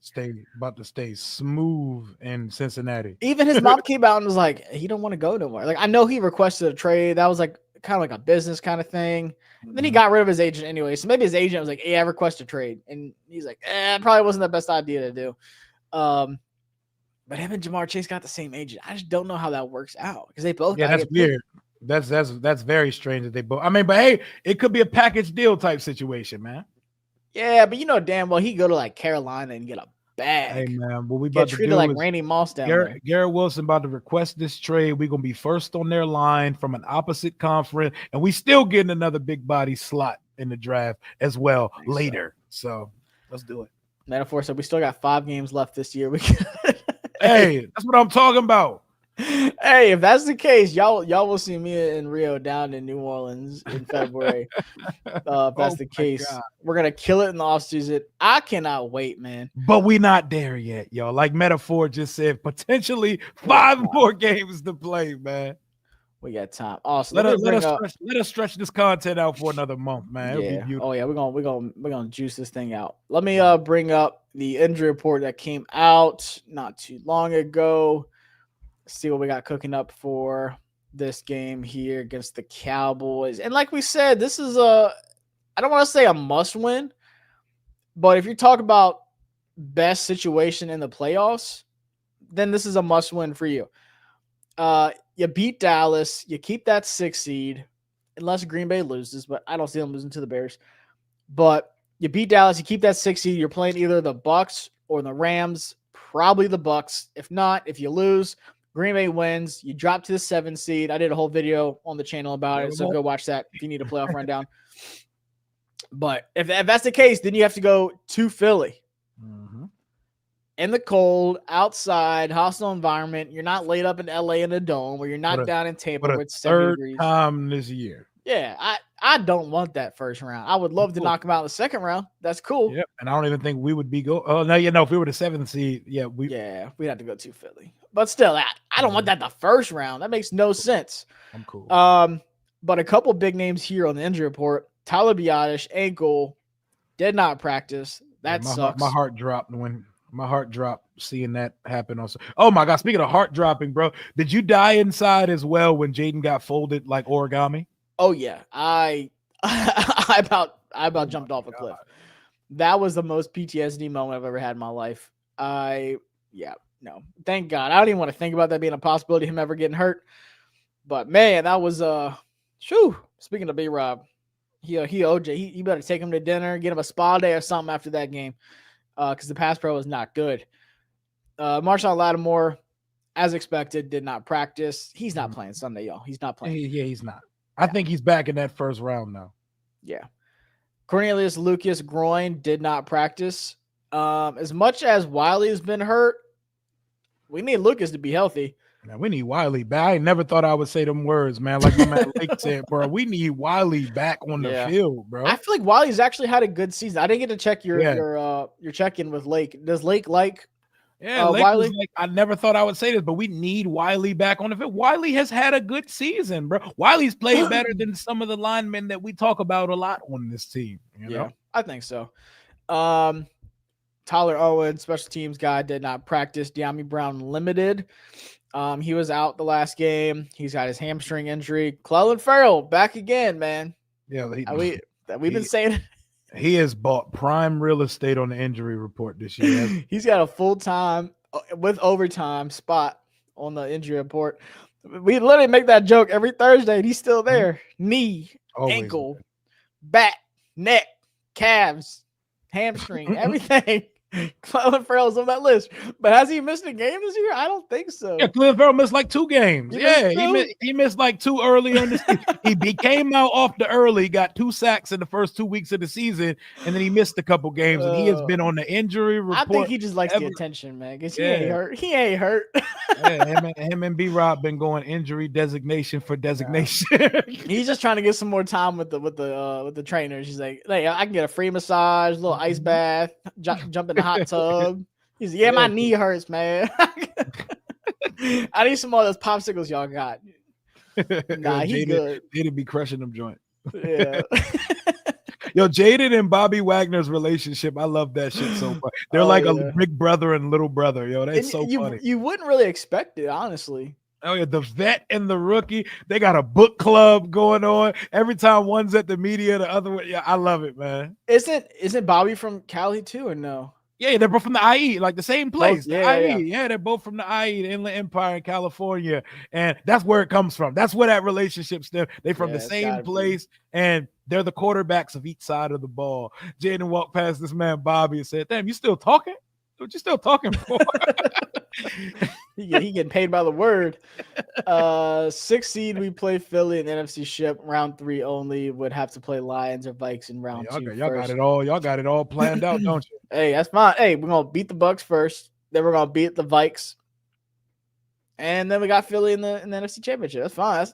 about to stay smooth in Cincinnati. Even his mom came out and was like, he don't want to go nowhere. Like I know he requested a trade. That was like kind of like a business kind of thing. Mm-hmm. Then he got rid of his agent anyway. So maybe his agent was like, hey, I request a trade. And he's like, it probably wasn't the best idea to do. But him and Jamar Chase got the same agent. I just don't know how that works out because they both. Yeah, that's weird. That's very strange that they both. I mean, but hey, it could be a package deal type situation, man. Yeah, but you know damn well he go to like Carolina and get a bag. Hey man, what we about to do like is Randy Moss down there. Garrett Wilson about to request this trade. We're gonna be first on their line from an opposite conference, and we still getting another big body slot in the draft as well later. So let's do it. Metaphor said we still got 5 games left this year. Hey, that's what I'm talking about. Hey, if that's the case, y'all will see me in Rio down in New Orleans in February. If that's the case, we're gonna kill it in the offseason. I cannot wait, man. But we not there yet, y'all. Like Metaphor just said, potentially 5 more games to play, man. We got time. Awesome. Let us stretch this content out for another month, man. Yeah. Oh yeah, we're gonna juice this thing out. Let me bring up the injury report that came out not too long ago. See what we got cooking up for this game here against the Cowboys. And like we said, this is I don't want to say a must win, but if you talk about best situation in the playoffs, then this is a must win for you. You beat Dallas, you keep that 6 seed, unless Green Bay loses, but I don't see them losing to the Bears. But you beat Dallas, you keep that 6 seed, you're playing either the Bucs or the Rams, probably the Bucs. If not, if you lose, Green Bay wins. You drop to the 7 seed. I did a whole video on the channel about it, so go watch that if you need a playoff rundown. But if that's the case, then you have to go to Philly. Mm-hmm. In the cold, outside, hostile environment. You're not laid up in LA in a dome, where you're not down in Tampa where it's 70 degrees. Time this year. Yeah, I don't want that first round. I would love to knock them out in the second round. That's cool. Yep, and I don't even think we would be if we were the 7th seed, we'd have to go to Philly. But still, I don't want that the first round. That makes no sense. I'm cool. But a couple big names here on the injury report. Tyler Biadasz, ankle, did not practice. That sucks. My heart dropped seeing that happen. Also, oh my God! Speaking of heart dropping, bro, did you die inside as well when Jayden got folded like origami? Oh yeah, I about jumped off a cliff. That was the most PTSD moment I've ever had in my life. No, thank God. I don't even want to think about that being a possibility, him ever getting hurt. But man, that was Speaking of B-Rob, he OJ, he better take him to dinner, get him a spa day or something after that game, because the pass pro was not good. Marshawn Lattimore, as expected, did not practice. He's not playing Sunday, y'all. He's not playing. Yeah, he's not. I think he's back in that first round now. Yeah. Cornelius Lucas groin did not practice. As much as Wiley's been hurt, we need Lucas to be healthy. Man, we need Wiley back. I never thought I would say them words, man. Like my man Lake said, bro, we need Wiley back on the field, bro. I feel like Wiley's actually had a good season. I didn't get to check your check-in with Lake. Does Lake like Wiley? I never thought I would say this, but we need Wiley back on the field. Wiley has had a good season, bro. Wiley's played better than some of the linemen that we talk about a lot on this team. You know? I think so. Tyler Owen, special teams guy, did not practice. De'Ami Brown limited. He was out the last game. He's got his hamstring injury. Clelin Ferrell back again, man. Yeah, We've been saying he has bought prime real estate on the injury report this year. He's got a full-time with overtime spot on the injury report. We literally make that joke every Thursday, and he's still there. Knee, Always ankle, back, neck, calves, hamstring, everything. Clelin Ferrell's on that list. But has he missed a game this year? I don't think so. Yeah, Kliff Ferrell missed like 2 games. He missed like 2 earlier in the season. He came out off the early, got 2 sacks in the first 2 weeks of the season, and then he missed a couple games, and he has been on the injury report. I think he just likes the attention, man, because he ain't hurt. He ain't hurt. Him and B-Rob been going injury designation for designation. He's just trying to get some more time with the trainers. He's like, hey, I can get a free massage, a little ice bath, jump in the hot tub. He's like, my knee hurts, man. I need some more of those popsicles y'all got. Nah, he good. He'd be crushing them joint. Yeah. Yo, Jayden and Bobby Wagner's relationship, I love that shit so much. They're a big brother and little brother. Yo, that's so funny. You wouldn't really expect it, honestly. Oh yeah, the vet and the rookie, they got a book club going on. Every time one's at the media, the other one. Yeah, I love it, man. Isn't Bobby from Cali too, or no? Yeah, they're both from the IE, like the same place. Both, yeah. Yeah, they're both from the IE, the Inland Empire in California. And that's where it comes from. That's where that relationship stems. They're from the same place, and they're the quarterbacks of each side of the ball. Jayden walked past this man, Bobby, and said, damn, you still talking? What you still talking for? He getting paid by the word. 6th seed, we play Philly in the NFC ship. Round 3 only. Would have to play Lions or Vikes in round 2. Y'all got it all. Y'all got it all planned out, don't you? Hey, that's fine. Hey, we're gonna beat the Bucks first. Then we're gonna beat the Vikes, and then we got Philly in the NFC Championship. That's fine.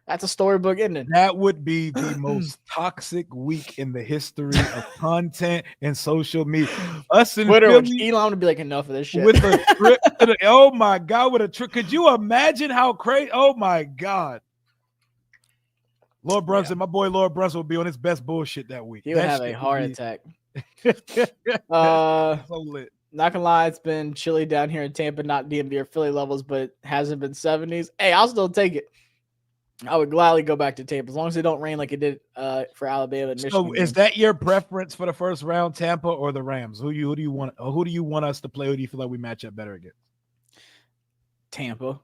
That's a storybook ending. That would be the most toxic week in the history of content and social media. Us in Twitter, Philly, Elon would be like, enough of this shit. With a trip to the, oh my God, with a trip. Could you imagine how crazy? Oh my God. Lord Brunson, my boy Lord Brunson would be on his best bullshit that week. He would have a heart attack. So lit. Not gonna lie, it's been chilly down here in Tampa, not DMV or Philly levels, but hasn't been 70s. Hey, I'll still take it. I would gladly go back to Tampa as long as it don't rain like it did for Alabama and Michigan. So, is that your preference for the first round, Tampa or the Rams? Who do you want us to play? Who do you feel like we match up better against? Tampa.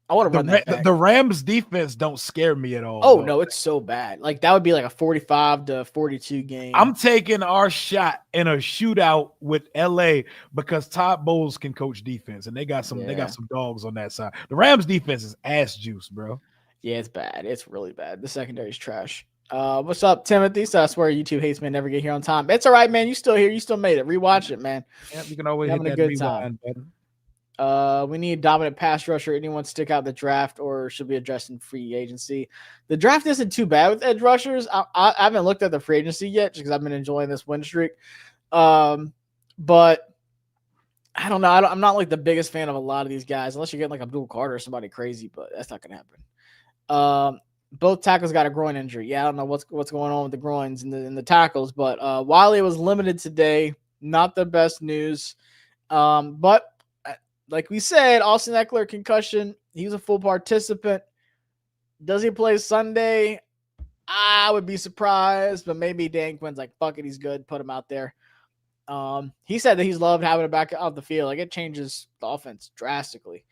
I want to run that back. The Rams defense don't scare me at all. Oh, no, it's so bad. Like, that would be like a 45-42 game. I'm taking our shot in a shootout with LA because Todd Bowles can coach defense, and they got some dogs on that side. The Rams defense is ass juice, bro. Yeah, it's bad. It's really bad. The secondary's trash. What's up, Timothy? So I swear YouTube hates me. Never get here on time. It's all right, man. You still here. You still made it. Rewatch it, man. Yeah, you can always having a good time. We need dominant pass rusher. Anyone stick out the draft, or should be addressed in free agency? The draft isn't too bad with edge rushers. I haven't looked at the free agency yet because I've been enjoying this win streak. But I don't know. I'm not like the biggest fan of a lot of these guys, unless you're getting like Abdul Carter or somebody crazy. But that's not gonna happen. Both tackles got a groin injury. Yeah, I don't know what's going on with the groins and the tackles. But Wiley was limited today. Not the best news. But like we said, Austin Eckler concussion. He was a full participant. Does he play Sunday? I would be surprised, but maybe Dan Quinn's like, fuck it, he's good. Put him out there. He said that he's loved having it back out the field. Like, it changes the offense drastically.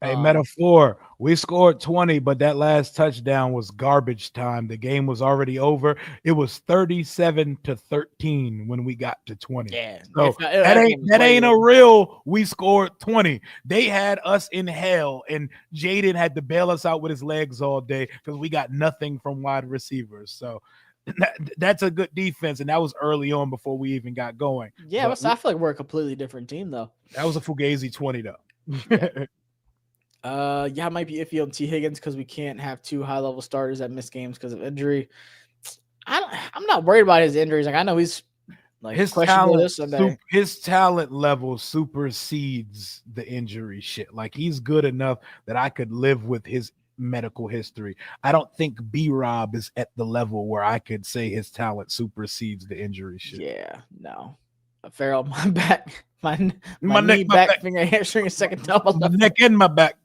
Hey, metaphor. We scored 20, but that last touchdown was garbage time. The game was already over. It was 37-13 when we got to 20. Yeah, so that ain't a real. We scored 20. They had us in hell, and Jayden had to bail us out with his legs all day because we got nothing from wide receivers. So that's a good defense, and that was early on before we even got going. Yeah, but I feel like we're a completely different team, though. That was a Fugazi 20, though. Yeah, it might be iffy on T. Higgins because we can't have 2 high-level starters that miss games because of injury. I'm not worried about his injuries. Like, I know he's like his talent level supersedes the injury shit. Like, he's good enough that I could live with his medical history. I don't think B-Rob is at the level where I could say his talent supersedes the injury shit. Yeah, no. Farrell, my back, my My neck, knee, my back, back. finger, hamstring, and second toe. My neck and my back.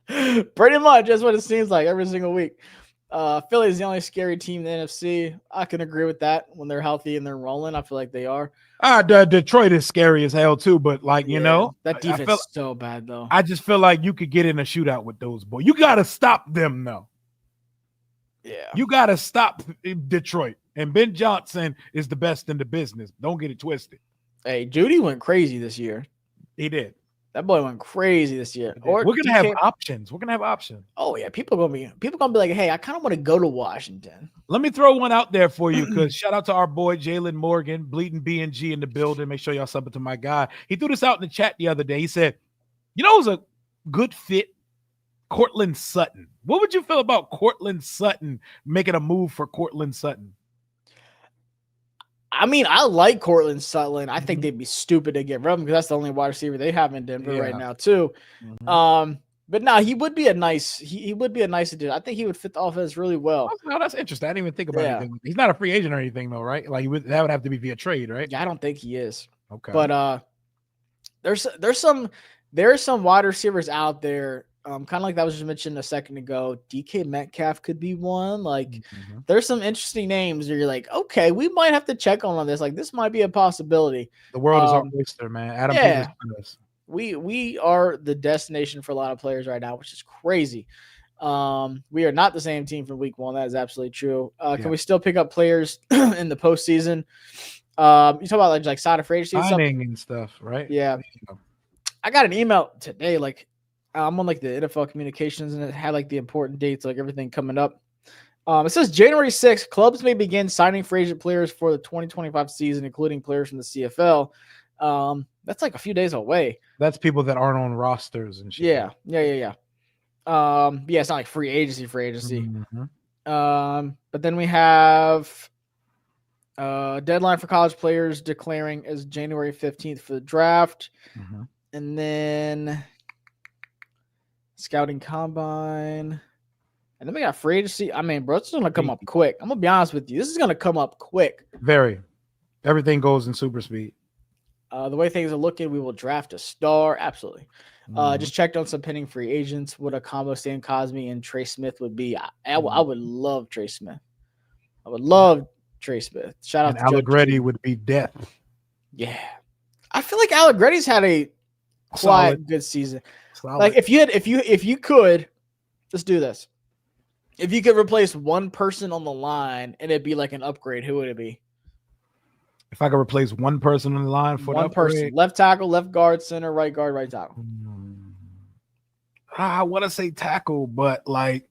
Pretty much, that's what it seems like every single week. Philly is the only scary team in the NFC. I can agree with that. When they're healthy and they're rolling, I feel like they are. Detroit is scary as hell too, but that defense is so bad though. I just feel like you could get in a shootout with those boys. You got to stop them though. Yeah, you got to stop Detroit. And Ben Johnson is the best in the business. Don't get it twisted. Hey, Judy went crazy this year. He did. That boy went crazy this year. Or we're gonna have options. We're gonna have options. Oh yeah, people gonna be like, hey, I kind of want to go to Washington. Let me throw one out there for you, because shout out to our boy Jalen Morgan, Bleeding BNG in the building. Make sure y'all sub it to my guy. He threw this out in the chat the other day. He said, it was a good fit, Cortland Sutton. What would you feel about Cortland Sutton making a move for Cortland Sutton? I mean, I like Cortland Sutton. I think they'd be stupid to get rid of him because that's the only wide receiver they have in Denver right now, too. But no, he would be a nice. He would be a nice addition. I think he would fit the offense really well. Oh, that's interesting. I didn't even think about anything. He's not a free agent or anything, though, right? Like that would have to be via trade, right? Yeah, I don't think he is. Okay, but there's some wide receivers out there. Kind of like that was just mentioned a second ago. DK Metcalf could be one. Like, there's some interesting names where you're like, okay, we might have to check on this. Like, this might be a possibility. The world is our oyster, man. Adam, we are the destination for a lot of players right now, which is crazy. We are not the same team from week one. That is absolutely true. Can we still pick up players in the postseason? You talk about like side of free agency signing and stuff, right? Yeah. I got an email today, like, I'm on like the NFL communications, and it had like the important dates, like everything coming up. It says January 6th, clubs may begin signing free agent players for the 2025 season, including players from the CFL. That's like a few days away. That's people that aren't on rosters and shit. Yeah. It's not like free agency. But then we have deadline for college players declaring as January 15th for the draft. And then scouting combine. And then we got free agency. I mean, bro, it's going to come up quick. I'm going to be honest with you. This is going to come up quick. Very. Everything goes in super speed. The way things are looking, we will draft a star. Absolutely. Just checked on some pending free agents. What a combo Sam Cosme and Trey Smith would be. I would love Trey Smith. I would love Trey Smith. Shout out to Allegretti would be death. Yeah. I feel like Allegretti's had a quiet, good season. Like if you could, let's do this. If you could replace one person on the line and it'd be like an upgrade, who would it be? If I could replace one person on the line for one person, left tackle, left guard, center, right guard, right tackle. I want to say tackle, but like,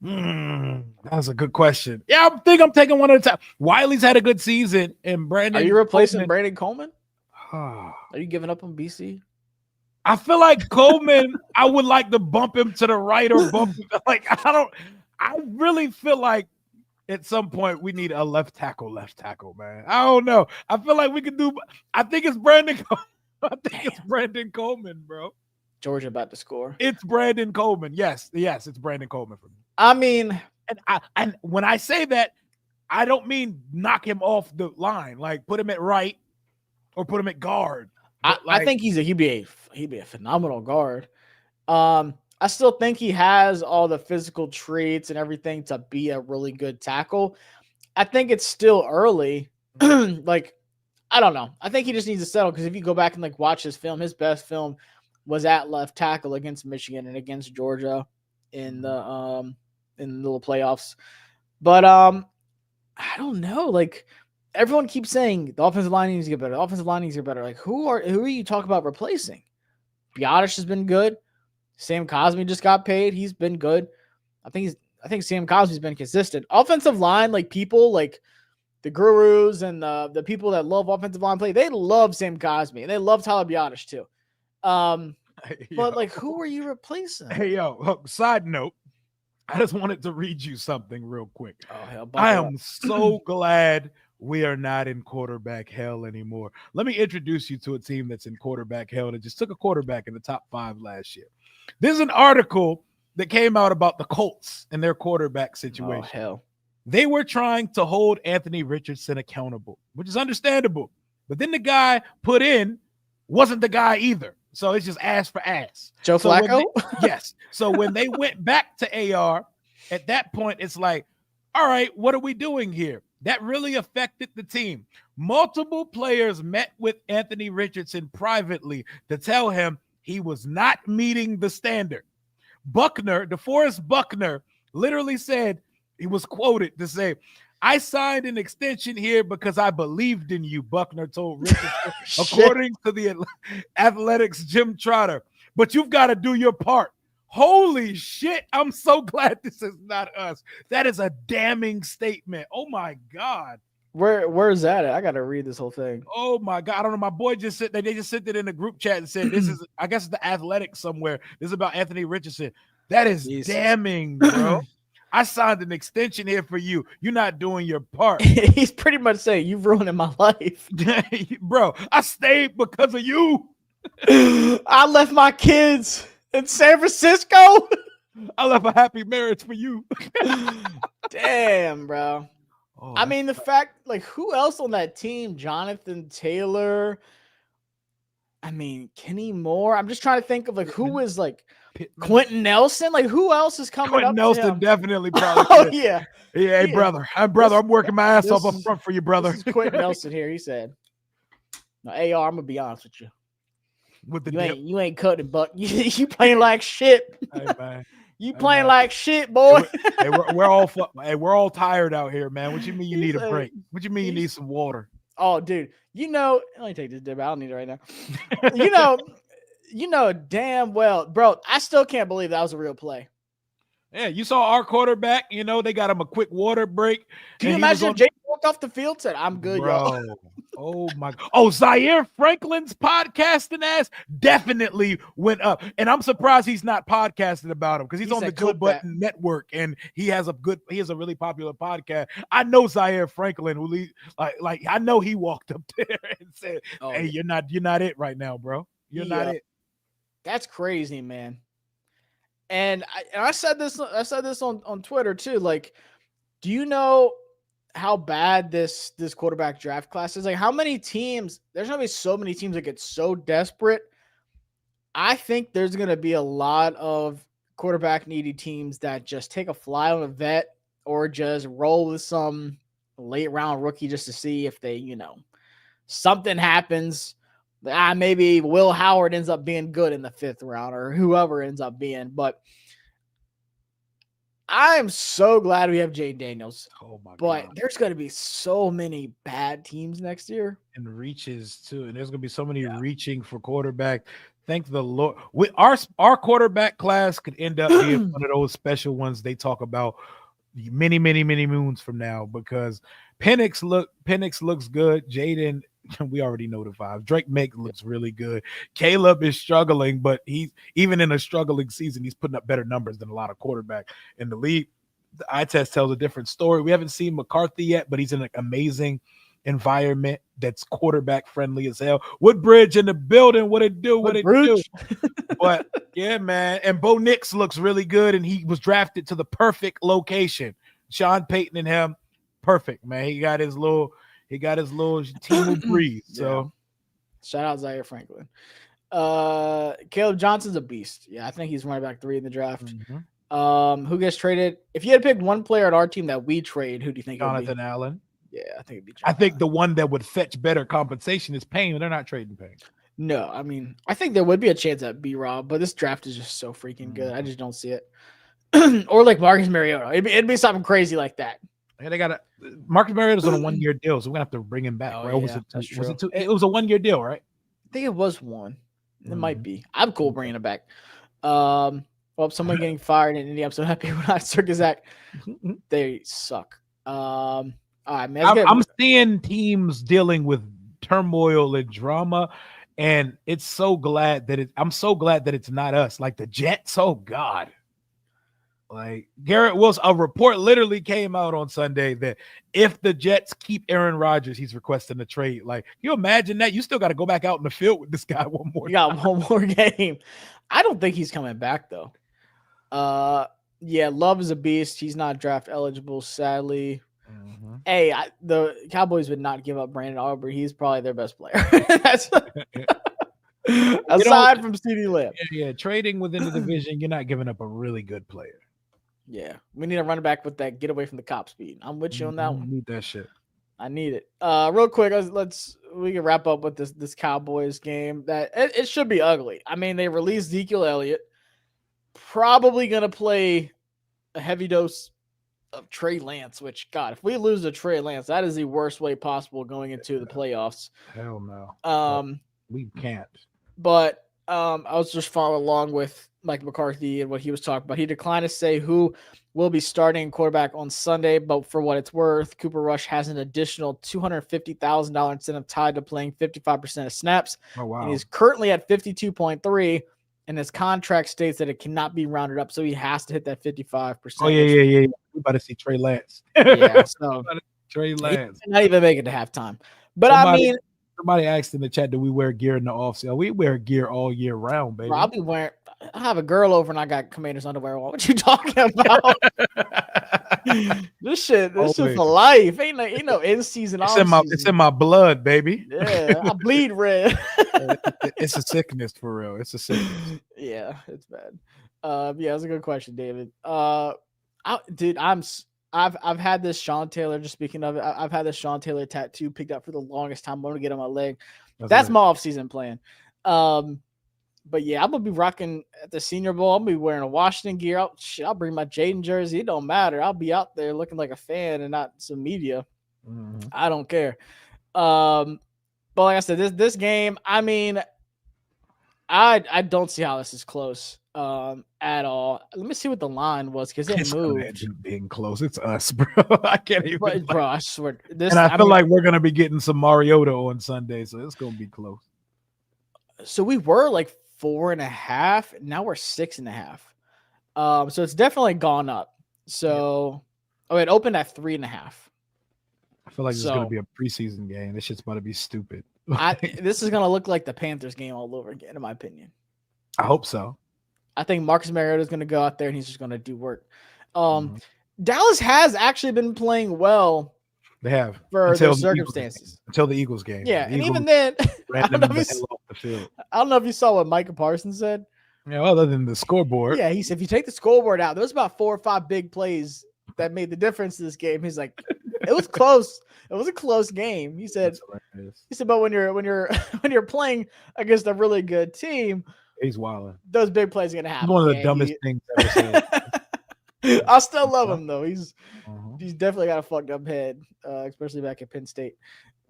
that's a good question. Yeah, I think I'm taking one at a time. Wiley's had a good season, and Brandon. Are you replacing Brandon Coleman? Are you giving up on BC? I feel like Coleman, I would like to bump him to the right or bump him. Like, I really feel like at some point we need a left tackle, man. I don't know. I feel like we could do, I think it's Brandon Coleman, bro. Georgia about to score. It's Brandon Coleman. Yes, it's Brandon Coleman for me. I mean, and when I say that, I don't mean knock him off the line, like put him at right or put him at guard. I think he'd be a phenomenal guard. I still think he has all the physical traits and everything to be a really good tackle. I think it's still early. Like, I don't know. I think he just needs to settle, because if you go back and like watch his film, his best film was at left tackle against Michigan and against Georgia in the little playoffs. But I don't know. Like, everyone keeps saying the offensive line needs to get better. The offensive line needs to get better. Like, who are you talking about replacing? Biotish has been good. Sam Cosme just got paid. He's been good. I think Sam Cosme's been consistent. Offensive line, like people like the gurus and the people that love offensive line play, they love Sam Cosme and they love Tyler Biotish too. But like, who are you replacing? Hey, side note, I just wanted to read you something real quick. Oh, hell, I am so glad we are not in quarterback hell anymore. Let me introduce you to a team that's in quarterback hell that just took a quarterback in the top 5 last year. There's an article that came out about the Colts and their quarterback situation. Oh, hell. They were trying to hold Anthony Richardson accountable, which is understandable. But then the guy put in wasn't the guy either. So it's just ass for ass. Joe Flacco? Yes. So when they went back to AR, at that point, it's like, all right, what are we doing here? That really affected the team. Multiple players met with Anthony Richardson privately to tell him he was not meeting the standard. Buckner, DeForest Buckner, literally said, he was quoted to say, I signed an extension here because I believed in you, Buckner told Richardson, according to the Athletics Jim Trotter. But you've got to do your part. Holy shit. I'm so glad this is not us. That is a damning statement. Oh, my God. Where is that at? I got to read this whole thing. Oh, my God. I don't know. My boy just said, they just sent it in the group chat and said, this is, I guess it's the Athletics somewhere. This is about Anthony Richardson. That is damning, bro. I signed an extension here for you. You're not doing your part. He's pretty much saying, you've ruined my life. Bro, I stayed because of you. I left my kids in San Francisco. I left a happy marriage for you. Damn, bro. Oh, I mean, the fact, like, who else on that team? Jonathan Taylor. I mean, Kenny Moore. I'm just trying to think of, like, who is, like, Quentin Nelson. Like, who else is coming Quentin up Nelson to him? Definitely probably. Oh, yeah. Yeah, hey, brother. I'm working my ass off up front for you, brother. This is Quentin Nelson here. He said, no, AR, I'm going to be honest with you. With the you ain't cutting, Buck. You playing like shit. Hey, man. You playing like shit, boy. Hey, we're all tired out here, man. What you mean you need a break? What you mean you need some water? Oh, dude. Let me take this dip. I don't need it right now. you know damn well, bro. I still can't believe that was a real play. Yeah, you saw our quarterback. They got him a quick water break. Can you imagine if Jay walked off the field and said, I'm good, bro. y'all? Oh, my God. Oh, Zaire Franklin's podcasting ass definitely went up. And I'm surprised he's not podcasting about him because he's on the Joe Button Network and he has a really popular podcast. I know Zaire Franklin, who I know he walked up there and said, hey, you're not it right now, bro. You're not it. That's crazy, man. And I said this on Twitter too. Like, do you know how bad this quarterback draft class is? Like, how many teams? There's gonna be so many teams that get so desperate. I think there's gonna be a lot of quarterback needy teams that just take a fly on a vet or just roll with some late round rookie just to see if they, something happens. Maybe Will Howard ends up being good in the 5th round or whoever ends up being. But I'm so glad we have Jayden Daniels. Oh, my God. But there's going to be so many bad teams next year. And reaches, too. And there's going to be so many reaching for quarterback. Thank the Lord. Our quarterback class could end up being one of those special ones they talk about many, many, many moons from now because Penix looks good. Jayden, we already know the vibes. Drake Make looks really good. Caleb is struggling, but he's even in a struggling season, he's putting up better numbers than a lot of quarterback in the league. The eye test tells a different story. We haven't seen McCarthy yet, but he's in an amazing environment that's quarterback friendly as hell. Woodbridge in the building. What it do? But yeah, man. And Bo Nix looks really good, and he was drafted to the perfect location. Sean Payton and him, perfect, man. He got his little team of breeze. So shout out Zaire Franklin. Caleb Johnson's a beast. Yeah, I think he's running back 3 in the draft. Mm-hmm. Who gets traded? If you had to pick one player on our team that we trade, who do you think? Jonathan Allen. Yeah, I think it'd be. I think the one that would fetch better compensation is Payne. They're not trading Payne. No, I mean, I think there would be a chance at B-Rob, but this draft is just so freaking good. I just don't see it. Or like Marcus Mariota. It'd be something crazy like that. Yeah, they got Marcus Mariota's on a 1-year deal, so we're gonna have to bring him back. Right? That's true. It was a 1-year deal, right? I think it was 1. It might be. I'm cool bringing it back. Well, someone getting fired in India. I'm so happy we're not Circus Act. They suck. All right, man. I'm seeing teams dealing with turmoil and drama, and I'm so glad that it's not us. Like the Jets. Oh God. Like Garrett Wilson, a report literally came out on Sunday that if the Jets keep Aaron Rodgers, he's requesting a trade. Like, can you imagine that? You still got to go back out in the field with this guy one more. You got one more game. I don't think he's coming back though. Yeah, Love is a beast. He's not draft eligible, sadly. Hey, the Cowboys would not give up Brandon Aubrey. He's probably their best player. That's aside from CeeDee Lamb. Yeah, trading within the division, you're not giving up a really good player. Yeah, we need a running back with that get away from the cop speed. I'm with you on that one. Need that shit. I need it. Real quick, we can wrap up with this Cowboys game. That it should be ugly. I mean, they released Ezekiel Elliott, probably gonna play a heavy dose of Trey Lance. Which, God, if we lose to Trey Lance, that is the worst way possible going into the playoffs. Hell no. We can't. But I was just following along with Mike McCarthy and what he was talking about. He declined to say who will be starting quarterback on Sunday, but for what it's worth, Cooper Rush has an additional $250,000 incentive tied to playing 55% of snaps. Oh, wow. And he's currently at 52.3, and his contract states that it cannot be rounded up, so he has to hit that 55%. Oh, yeah. We about to see Trey Lance. Yeah, so Trey Lance. Not even make it to halftime. But somebody asked in the chat, do we wear gear in the offseason? We wear gear all year round, baby. I have a girl over and I got Commanders underwear on. What you talking about? This shit for life. Ain't no in season. It's in my blood, baby. Yeah, I bleed red. It's a sickness for real. It's a sickness. Yeah, it's bad. Yeah, that's a good question, David. I've had this Sean Taylor. Just speaking of it, I've had this Sean Taylor tattoo picked up for the longest time. I'm gonna get on my leg. That's my off-season plan. But yeah, I'm gonna be rocking at the Senior Bowl. I'm gonna be wearing a Washington gear. I'll bring my Jayden jersey. It don't matter. I'll be out there looking like a fan and not some media. Mm-hmm. I don't care. But like I said, this game, I mean, I don't see how this is close at all. Let me see what the line was because it moved. Being close, it's us, bro. I can't even. Bro, I swear. I feel like we're gonna be getting some Mariota on Sunday, so it's gonna be close. So we were like 4.5. Now we're 6.5. So it's definitely gone up. So, it opened at 3.5. I feel like this is gonna be a preseason game. This shit's about to be stupid. This is gonna look like the Panthers game all over again, in my opinion. I hope so. I think Marcus Mariota is gonna go out there and he's just gonna do work. Dallas has actually been playing well. They have for their circumstances until the Eagles game. Yeah, and even then, I don't know if you saw what Micah Parsons said. Yeah, other than the scoreboard. Yeah, he said if you take the scoreboard out, there was about 4 or 5 big plays that made the difference in this game. He's like, it was close. It was a close game. He said, but when you're playing against a really good team, he's wilding. Those big plays are gonna happen. One of the dumbest things ever said. I still love him though. He's definitely got a fucked up head, especially back at Penn State.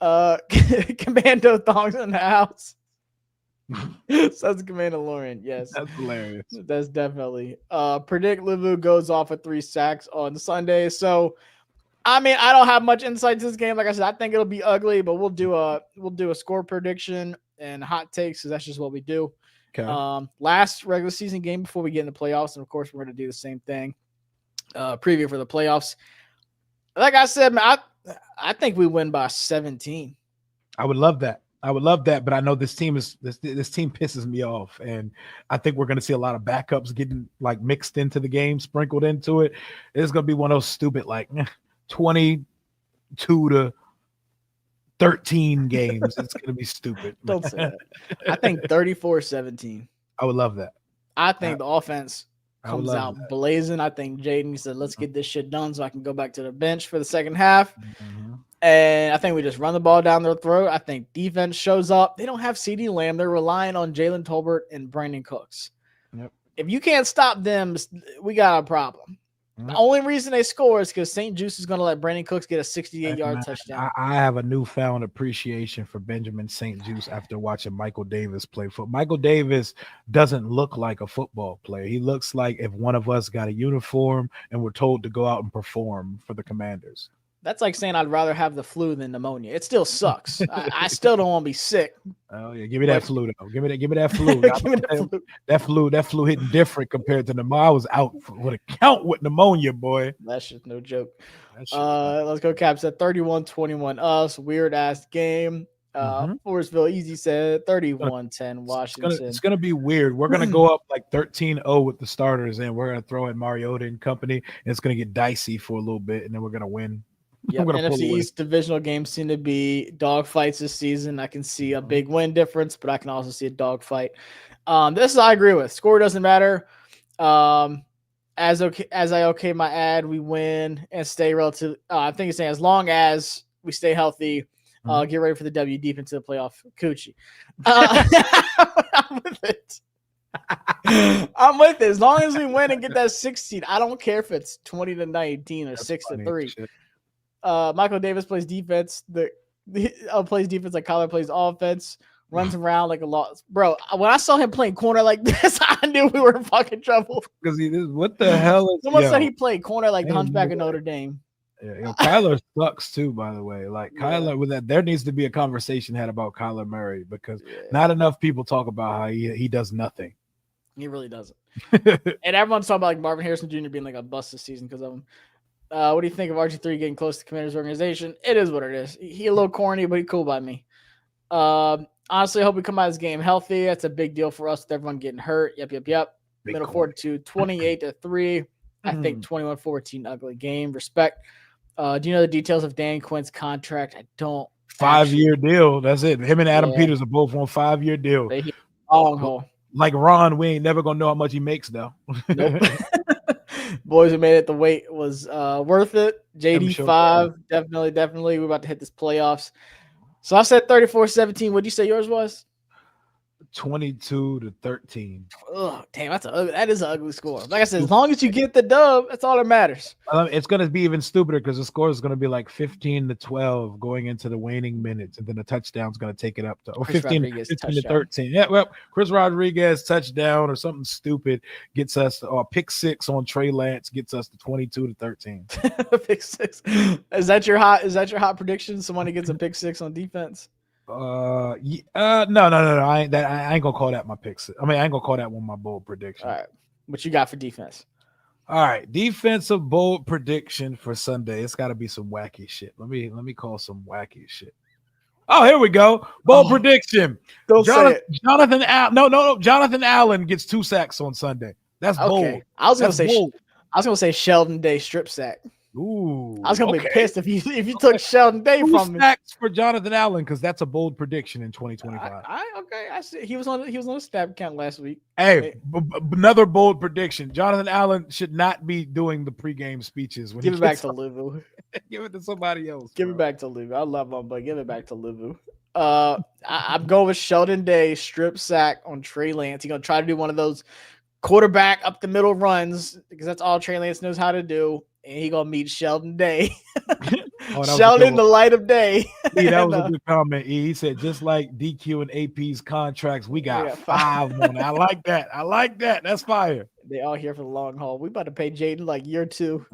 Commando thongs in the house. Says Commando Lauren. Yes, that's hilarious. That's definitely. Predict Livu goes off with 3 sacks on Sunday. So, I mean, I don't have much insight to this game. Like I said, I think it'll be ugly, but we'll do a score prediction and hot takes because that's just what we do. Okay. Last regular season game before we get in the playoffs, and of course we're going to do the same thing. Preview for the playoffs. Like I said, man, I think we win by 17. I would love that. But I know this team pisses me off, and I think we're going to see a lot of backups getting like mixed into the game, sprinkled into it. It's going to be one of those stupid like 22-13 games. It's going to be stupid. Don't say that. I think 34-17. I would love that. I think the offense comes out blazing. I think Jayden said, let's get this shit done so I can go back to the bench for the second half. Mm-hmm. And I think we just run the ball down their throat. I think defense shows up. They don't have CeeDee Lamb. They're relying on Jalen Tolbert and Brandon Cooks. Yep. If you can't stop them, we got a problem. Yep. The only reason they score is because St. Juice is going to let Brandon Cooks get a 68-yard touchdown. I have a newfound appreciation for Benjamin St. Juice after watching Michael Davis play football. Michael Davis doesn't look like a football player. He looks like if one of us got a uniform and we're told to go out and perform for the Commanders. That's like saying I'd rather have the flu than pneumonia. It still sucks. I still don't want to be sick. Oh yeah, give me that flu though. Give me that flu. That flu hitting different compared to pneumonia. I was out with a count with pneumonia, boy. That's just no joke. Let's go Caps at 31-21 us. Weird ass game. Forestville Easy said 31-10 Washington. It's gonna be weird. We're gonna go up like 13-0 with the starters, and we're gonna throw in Mariota and company, and it's gonna get dicey for a little bit, and then we're gonna win. Yep. NFC East divisional games seem to be dogfights this season. I can see a big win difference, but I can also see a dogfight. This is I agree with. Score doesn't matter. As I my ad, we win and stay relative. I think it's saying as long as we stay healthy, get ready for the W deep into the playoff. Coochie. I'm with it. I'm with it. As long as we win and get that 16, I don't care if it's 20-19 or 6-3. Michael Davis plays defense. Plays defense like Kyler plays offense. Runs around like a lot, bro. When I saw him playing corner like this, I knew we were in fucking trouble. Because what the hell? Someone said he played corner like the Hunchback of Notre Dame. Yeah, Kyler sucks too, by the way. Like Kyler, with that, there needs to be a conversation had about Kyler Murray because not enough people talk about how he does nothing. He really doesn't. And everyone's talking about like Marvin Harrison Jr. being like a bust this season because of him. What do you think of RG3 getting close to the Commanders organization? It is what it is. He a little corny, but he's cool by me. Honestly, I hope we come out of this game healthy. That's a big deal for us with everyone getting hurt. Yep. Middle forward to 28-3. I think 21-14 ugly game. Respect. Do you know the details of Dan Quinn's contract? I don't. 5-year deal. That's it. Him and Adam Peters are both on 5-year deal. Long haul. Like Ron, we ain't never gonna know how much he makes though. Nope. Boys who made it, the wait was worth it. JD5, definitely. We're about to hit this playoffs. So I said 34-17. What'd you say yours was? 22-13. Oh, damn, that is an ugly score. Like I said, as long as you get the dub, that's all that matters. It's going to be even stupider because the score is going to be like 15-12 going into the waning minutes, and then the touchdown's going to take it up to 15-13. Yeah, well, Chris Rodriguez touchdown or something stupid gets us, or pick six on Trey Lance gets us to 22-13. Pick six. Is that your hot prediction? Somebody gets a pick six on defense? No. I ain't gonna call that my picks. I mean, I ain't gonna call that one my bold prediction. All right, what you got for defense? All right, defensive bold prediction for Sunday. It's got to be some wacky shit. Let me call some wacky shit. Oh, here we go. Bold prediction. Jonathan Allen gets 2 sacks on Sunday. That's bold. I was gonna say Sheldon Day strip sack. Ooh, I was gonna be pissed if you took Sheldon Day from me. Sacks for Jonathan Allen because that's a bold prediction in 2025. I see. He was on a snap count last week. Hey, another bold prediction: Jonathan Allen should not be doing the pregame speeches. Give it back to Luvu. Give it to somebody else. Give it back to Luvu. I love him, but give it back to Luvu. I'm going with Sheldon Day strip sack on Trey Lance. He's gonna try to do one of those quarterback up the middle runs because that's all Trey Lance knows how to do. And he gonna meet Sheldon Day. Sheldon, the light of day. That was a good comment. He said, just like DQ and AP's contracts, we got 5 on it. I like that. That's fire. They all here for the long haul. We about to pay Jayden like year 2.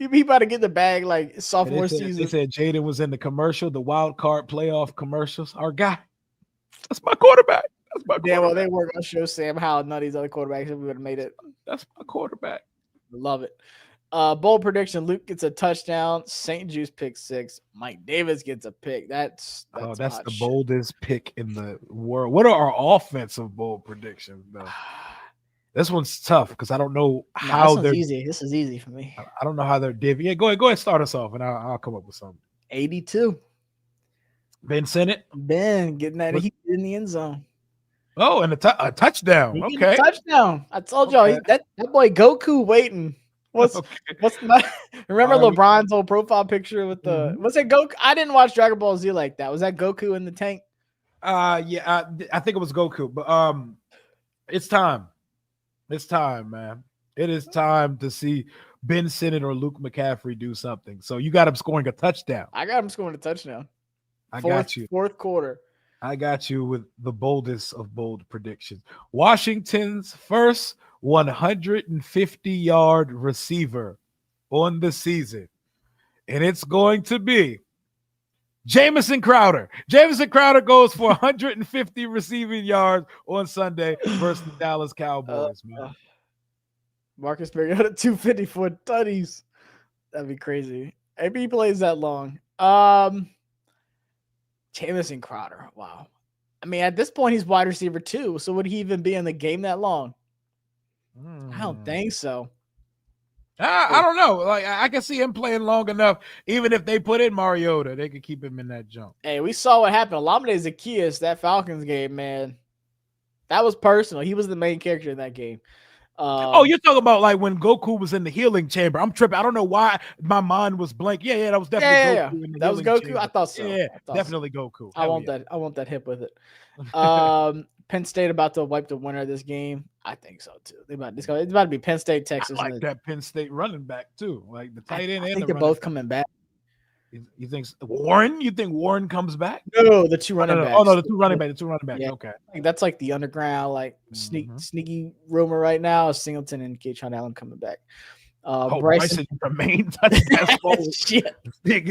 He about to get the bag like sophomore season. They said Jayden was in the commercial, the wild card playoff commercials. Our guy. That's my quarterback. Yeah, well, they were gonna show Sam Howell and none of these other quarterbacks if we would have made it. That's my quarterback. Love it. Bold prediction: Luke gets a touchdown. St. Juice pick 6. Mike Davis gets a pick. That's the boldest pick in the world. What are our offensive bold predictions, though? This one's tough because I don't know how they're easy. This is easy for me. I don't know how they're divvy. Yeah, go ahead, start us off, and I'll come up with something. 82. Ben Sinnott. Ben getting that heat in the end zone. Oh, and a touchdown. Okay, touchdown. I told y'all that boy Goku waiting. Remember LeBron's old profile picture with the what's that Goku? I didn't watch Dragon Ball Z like that. Was that Goku in the tank? I think it was Goku, but it's time. It's time, man. It is time to see Ben Sinnott or Luke McCaffrey do something. So you got him scoring a touchdown. I got him scoring a touchdown. Got you. Fourth quarter. I got you with the boldest of bold predictions. Washington's first 150-yard receiver on the season. And it's going to be Jamison Crowder. Jamison Crowder goes for 150 receiving yards on Sunday versus the Dallas Cowboys, man. Marcus Mariota 254 tutties. That'd be crazy. Maybe he plays that long. Jamison Crowder. Wow. I mean, at this point, he's wide receiver 2. So would he even be in the game that long? I don't think so. I don't know. Like I can see him playing long enough. Even if they put in Mariota, they could keep him in that jump. Hey, we saw what happened. Olamide Zaccheaus, that Falcons game, man. That was personal. He was the main character in that game. You're talking about like when Goku was in the healing chamber. I'm tripping. I don't know why my mind was blank. Yeah, that was definitely Goku. In the that was healing Goku. chamber. I thought so. Yeah, definitely Goku. I want that hip with it. Penn State about to wipe the winner of this game. I think so too. It's about to be Penn State, Texas. I like that Penn State running back too, like the tight end. I think they're both coming back. You think Warren? You think Warren comes back? No, the two running backs. Oh no, the two running backs. Yeah. Okay, that's like the underground, like sneaky rumor right now. Singleton and Kaytron Allen coming back. Bryson remains. That's bold. Shit,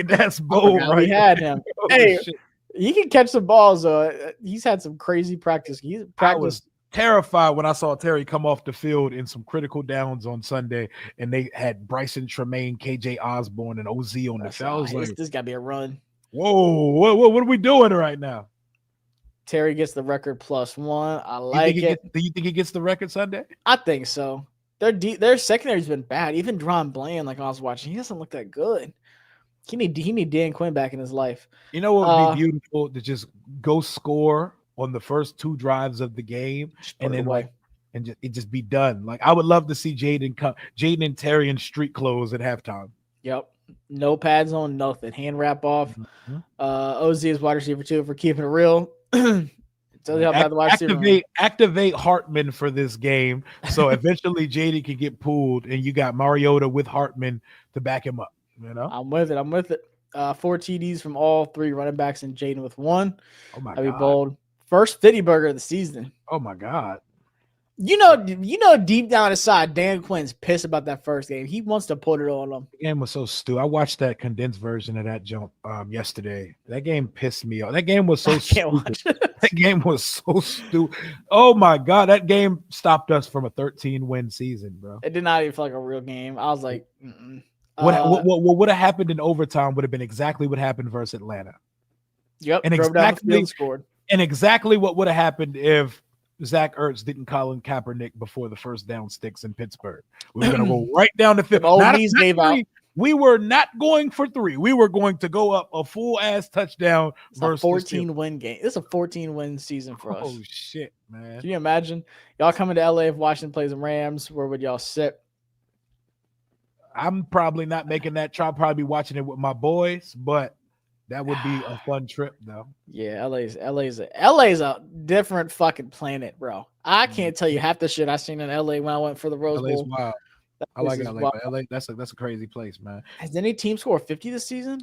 that's bold. Right? We had him. Hey, shit. He can catch some balls. He's had some crazy practice. I was terrified when I saw Terry come off the field in some critical downs on Sunday, and they had Bryson Tremaine, KJ Osborne, and OZ on the field. Like, this got to be a run. Whoa, what are we doing right now? Terry gets the record +1. I like it. Do you think he gets the record Sunday? I think so. Their secondary's been bad. Even Dron Bland, like I was watching, he doesn't look that good. He need Dan Quinn back in his life. You know what would be beautiful to just go score on the first 2 drives of the game and then just be done. Like I would love to see Jayden and Terry in street clothes at halftime. Yep. No pads on, nothing. Hand wrap off. Mm-hmm. OZ is wide receiver 2 for keeping it real. Activate Hartman for this game. So eventually Jayden can get pulled and you got Mariota with Hartman to back him up. You know, I'm with it. 4 TDs from all 3 running backs and Jayden with 1. Oh my God. Be bold. First 50 burger of the season. Oh my God. You know, deep down inside, Dan Quinn's pissed about that first game. He wants to put it on them. The game was so stupid. I watched that condensed version of that jump yesterday. That game pissed me off. That game was so stupid. That game was so stupid. Oh my God, that game stopped us from a 13-win season, bro. It did not even feel like a real game. I was like, what would have happened in overtime would have been exactly what happened versus Atlanta. Yep, and scored. And exactly what would have happened if Zach Ertz didn't call in Kaepernick before the first down sticks in Pittsburgh. We were going to go right down the field. We were not going for 3. We were going to go up a full-ass touchdown versus a 14-win game. This is a 14-win season for us. Oh, shit, man. Can you imagine? Y'all coming to LA if Washington plays the Rams, where would y'all sit? I'm probably not making that trip. I'll probably be watching it with my boys, but that would be a fun trip, though. Yeah, LA's a different fucking planet, bro. I can't tell you half the shit I seen in LA when I went for the Rose Bowl. LA's wild. I like LA, but LA, that's a crazy place, man. Has any team scored 50 this season?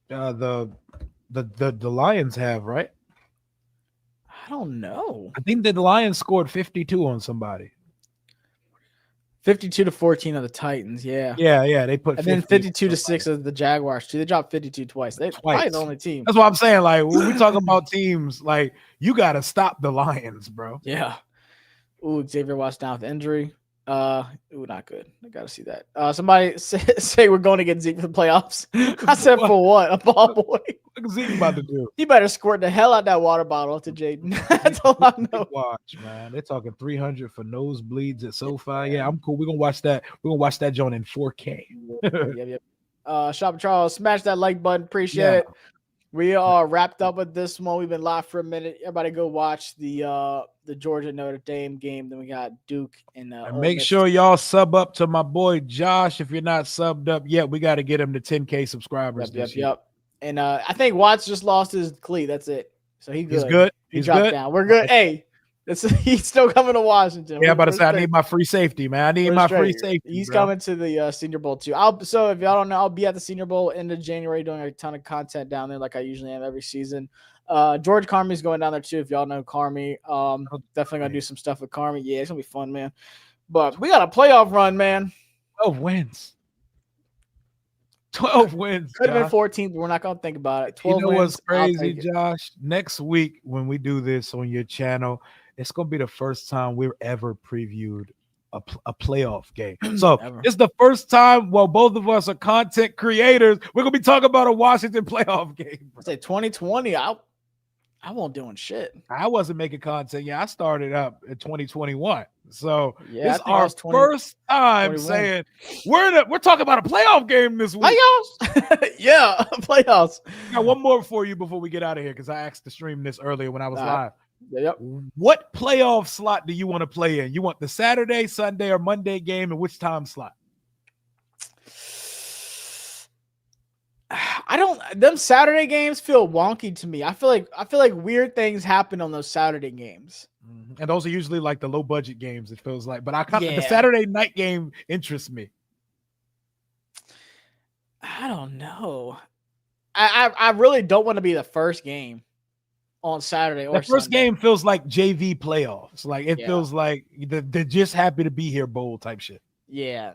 The Lions have, right? I don't know. I think the Lions scored 52 on somebody. 52-14 of the Titans, yeah. Yeah, they put. And then 52-6 of the Jaguars too. They dropped 52 twice. They're probably the only team. That's what I'm saying. Like when we talk about teams, like you got to stop the Lions, bro. Yeah. Ooh, Xavier Watts down with injury. Not good. I gotta see that. Somebody say we're going to get Zeke for the playoffs. I said for what? A ball boy. What's Zeke about to do? He better squirt the hell out that water bottle to Jayden. That's all I know. Watch, man. They're talking 300 for nosebleeds at SoFi. Yeah, I'm cool. We're gonna watch that. We're gonna watch that joint in 4K. Yep. Shop Charles, smash that like button. Appreciate it. We are wrapped up with this one. We've been live for a minute. Everybody go watch the Georgia Notre Dame game. Then we got Duke and make sure y'all sub up to my boy Josh. If you're not subbed up yet, we got to get him to 10K subscribers. Yep. And I think Watts just lost his cleat. That's it. So he's good. He's dropped good. Down. We're good. Hey, he's still coming to Washington. Yeah, about to say I need my free safety, man. I need my free safety. He's coming to the Senior Bowl too. So if y'all don't know, I'll be at the Senior Bowl end of January doing a ton of content down there, like I usually am every season. George Carmy's going down there too. If y'all know Carmy, definitely gonna do some stuff with Carmy. Yeah, it's gonna be fun, man. But we got a playoff run, man. 12 wins. 12 wins. Could have been 14, but we're not gonna think about it. 12 you know wins. What's crazy, Josh? Next week when we do this on your channel, it's gonna be the first time we've ever previewed a playoff game. So it's the first time while both of us are content creators, we're gonna be talking about a Washington playoff game. I say 2020. I won't doing shit. I wasn't making content. Yeah, I started up in 2021. So Yeah, I this is think I our was 20, first time 21. saying we're talking about a playoff game this week. Playoffs? Yeah, playoffs. Got one more for you before we get out of here because I asked to stream this earlier when I was live. Yep. What playoff slot do you want to play in? You want the Saturday, Sunday, or Monday game, and which time slot? Them Saturday games feel wonky to me. I feel like weird things happen on those Saturday games. And those are usually like the low budget games, it feels like. But the Yeah. Saturday night game interests me. I don't know. I really don't want to be the first game on Saturday or The first Sunday. game feels like JV playoffs. Like it Yeah. feels like they're just happy to be here bowl type shit. Yeah,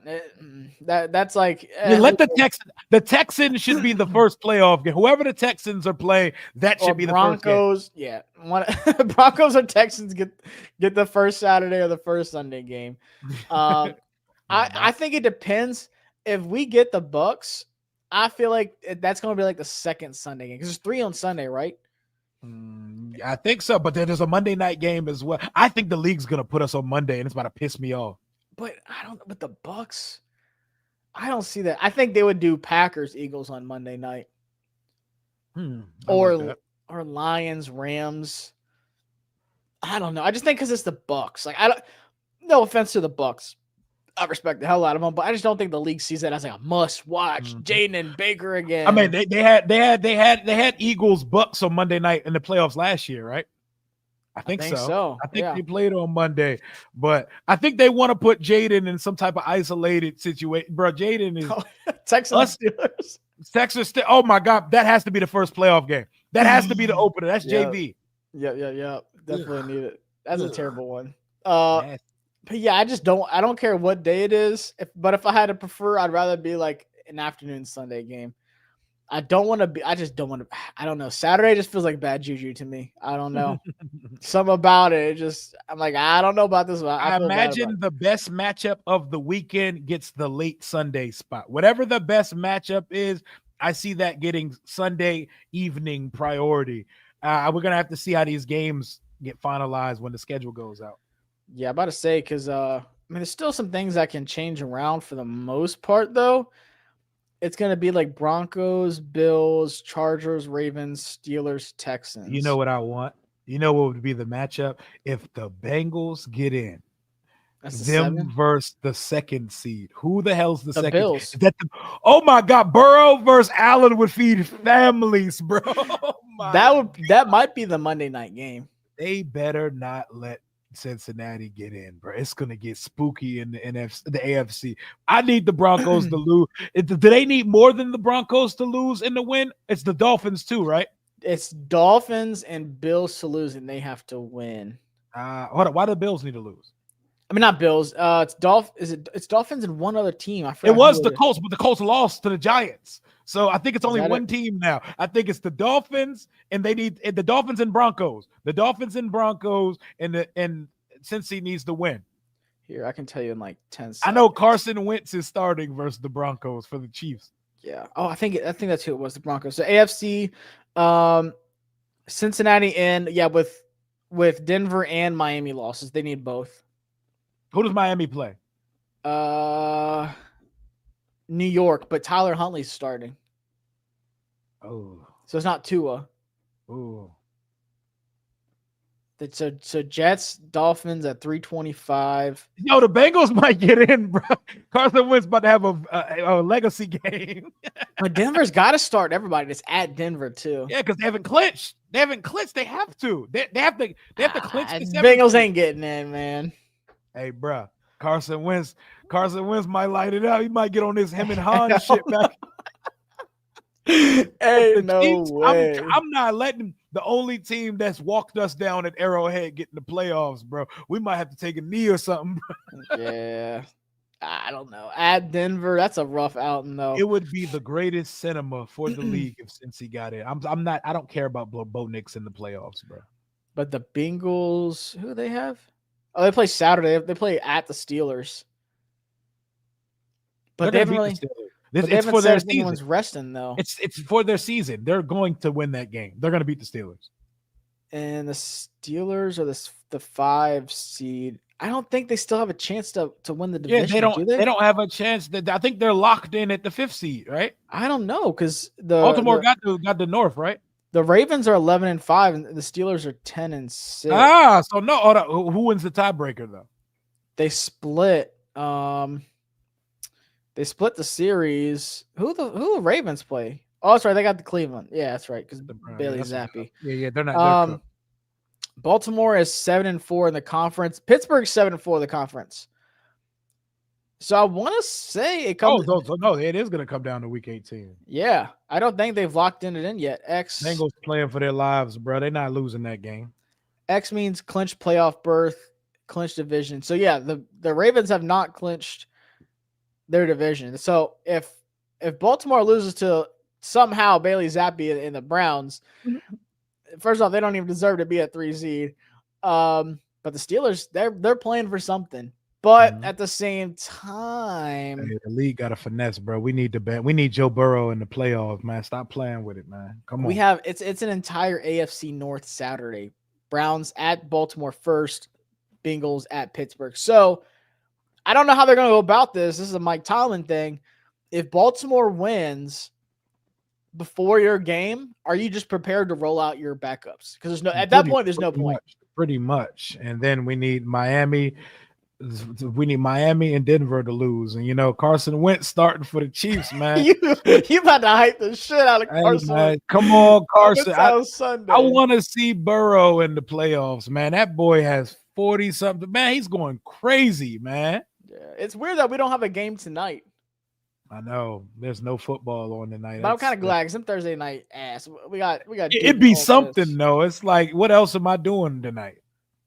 that's like Let the Texans should be the first playoff game. Whoever the Texans are playing, that should be the Broncos. first game. Yeah, Broncos or Texans get the first Saturday or the first Sunday game. I think it depends. If we get the Bucks, I feel like that's going to be like the second Sunday game because there's 3 on Sunday, right? I think so, but then there's a Monday night game as well. I think the league's going to put us on Monday, and it's about to piss me off. But with the Bucks, I don't see that. I think they would do Packers Eagles on Monday night, or Lions Rams. I don't know. I just think because it's the Bucks. Like no offense to the Bucks, I respect the hell out of them, but I just don't think the league sees that as like a must watch. Jayden and Baker again. I mean, they had Eagles Bucks on Monday night in the playoffs last year, right? I think so. I think they played on Monday, but I think they want to put Jayden in some type of isolated situation. Bro, Jayden is Texas Steelers. Texas. Oh my God, that has to be the first playoff game. That has to be the opener. That's JV. Yeah. Definitely need it. That's a terrible one. But yeah, I don't care what day it is. But if I had to prefer, I'd rather be like an afternoon Sunday game. I don't want to be. I just don't want to. I don't know. Saturday just feels like bad juju to me. I don't know. Something about it. I'm like, I don't know about this one. I imagine the best matchup of the weekend gets the late Sunday spot. Whatever the best matchup is, I see that getting Sunday evening priority. We're going to have to see how these games get finalized when the schedule goes out. Yeah, I'm about to say, because, there's still some things that can change around for the most part, though. It's going to be like Broncos, Bills, Chargers, Ravens, Steelers, Texans. You know what I want? You know what would be the matchup? If the Bengals get in. That's them versus the second seed. Who the hell's the second? Bills. Oh my God, Burrow versus Allen would feed families, bro. That might be the Monday night game. They better not let Cincinnati get in, bro. It's gonna get spooky in the AFC. I need the Broncos to lose. Do they need more than the Broncos to lose and to win? It's the Dolphins too, right? It's Dolphins and Bills to lose, and they have to win. Hold on. Why do the Bills need to lose? I mean, not Bills. It's It's Dolphins and one other team. I forgot. It was the Colts, but the Colts lost to the Giants. So I think it's only one team now. I think it's the Dolphins, and they need the Dolphins and Broncos. The Dolphins and Broncos, and Cincy needs to win. Here, I can tell you in like 10 seconds. I know Carson Wentz is starting versus the Broncos for the Chiefs. Yeah. Oh, I think that's who it was. The Broncos. So AFC, Cincinnati in. Yeah, with Denver and Miami losses, they need both. Who does Miami play? New York, but Tyler Huntley's starting. Oh. So it's not Tua. Oh. So Jets, Dolphins at 325. Yo, the Bengals might get in, bro. Carson Wentz about to have a legacy game. But Denver's got to start everybody. It's at Denver too. Yeah, because they haven't clinched. They have to. They have to clinch. The Bengals ain't getting in, man. Hey, bro. Carson Wentz might light it up. He might get on this him and Han shit back. Hey, no Chiefs, way. I'm not letting the only team that's walked us down at Arrowhead get in the playoffs, bro. We might have to take a knee or something. Yeah. I don't know. At Denver, that's a rough outing, though. It would be the greatest cinema for the league if Cincy got in. I don't care about Bo Nix in the playoffs, bro. But the Bengals, who do they have? Oh, they play Saturday. They play at the Steelers. But they haven't really. It's for their season. Anyone's resting though. It's for their season. They're going to win that game. They're going to beat the Steelers. And the Steelers are the 5 seed. I don't think they still have a chance to win the Yeah, division, do they? they don't have a chance. I think they're locked in at the 5th seed, right? I don't know because Baltimore got the North, right? the Ravens are 11-5 and the Steelers are 10-6. So no. Hold on. Who wins the tiebreaker though? They split. They split the series. Who the Ravens play? Oh, that's right. They got the Cleveland. Yeah, that's right. Because Bailey Zappi. Yeah, they're not. Baltimore is 7-4 in the conference. Pittsburgh's 7-4 in the conference. So I want to say it comes. No, it is going to come down to week 18. Yeah, I don't think they've locked it in yet. Bengals playing for their lives, bro. They're not losing that game. X means clinch playoff berth, clinch division. So yeah, the Ravens have not clinched their division. So if Baltimore loses to somehow Bailey Zappi and the Browns, first off, they don't even deserve to be a 3 seed. But the Steelers, they're playing for something. But at the same time, the league got a finesse, bro. We need to bet. We need Joe Burrow in the playoffs, man. Stop playing with it, man. Come on. We have it's an entire AFC North Saturday. Browns at Baltimore first, Bengals at Pittsburgh. So I don't know how they're going to go about this. This is a Mike Tomlin thing. If Baltimore wins before your game, are you just prepared to roll out your backups? Because at that point, there's no point. Pretty much. And then we need Miami. We need Miami and Denver to lose. And, Carson Wentz starting for the Chiefs, man. you about to hype the shit out of Carson. Man, come on, Carson. I I want to see Burrow in the playoffs, man. That boy has 40-something. Man, he's going crazy, man. Yeah, it's weird that we don't have a game tonight. I know. There's no football on tonight. But I'm kind of glad because some Thursday night ass. We got. It'd be something, though. It's like, what else am I doing tonight?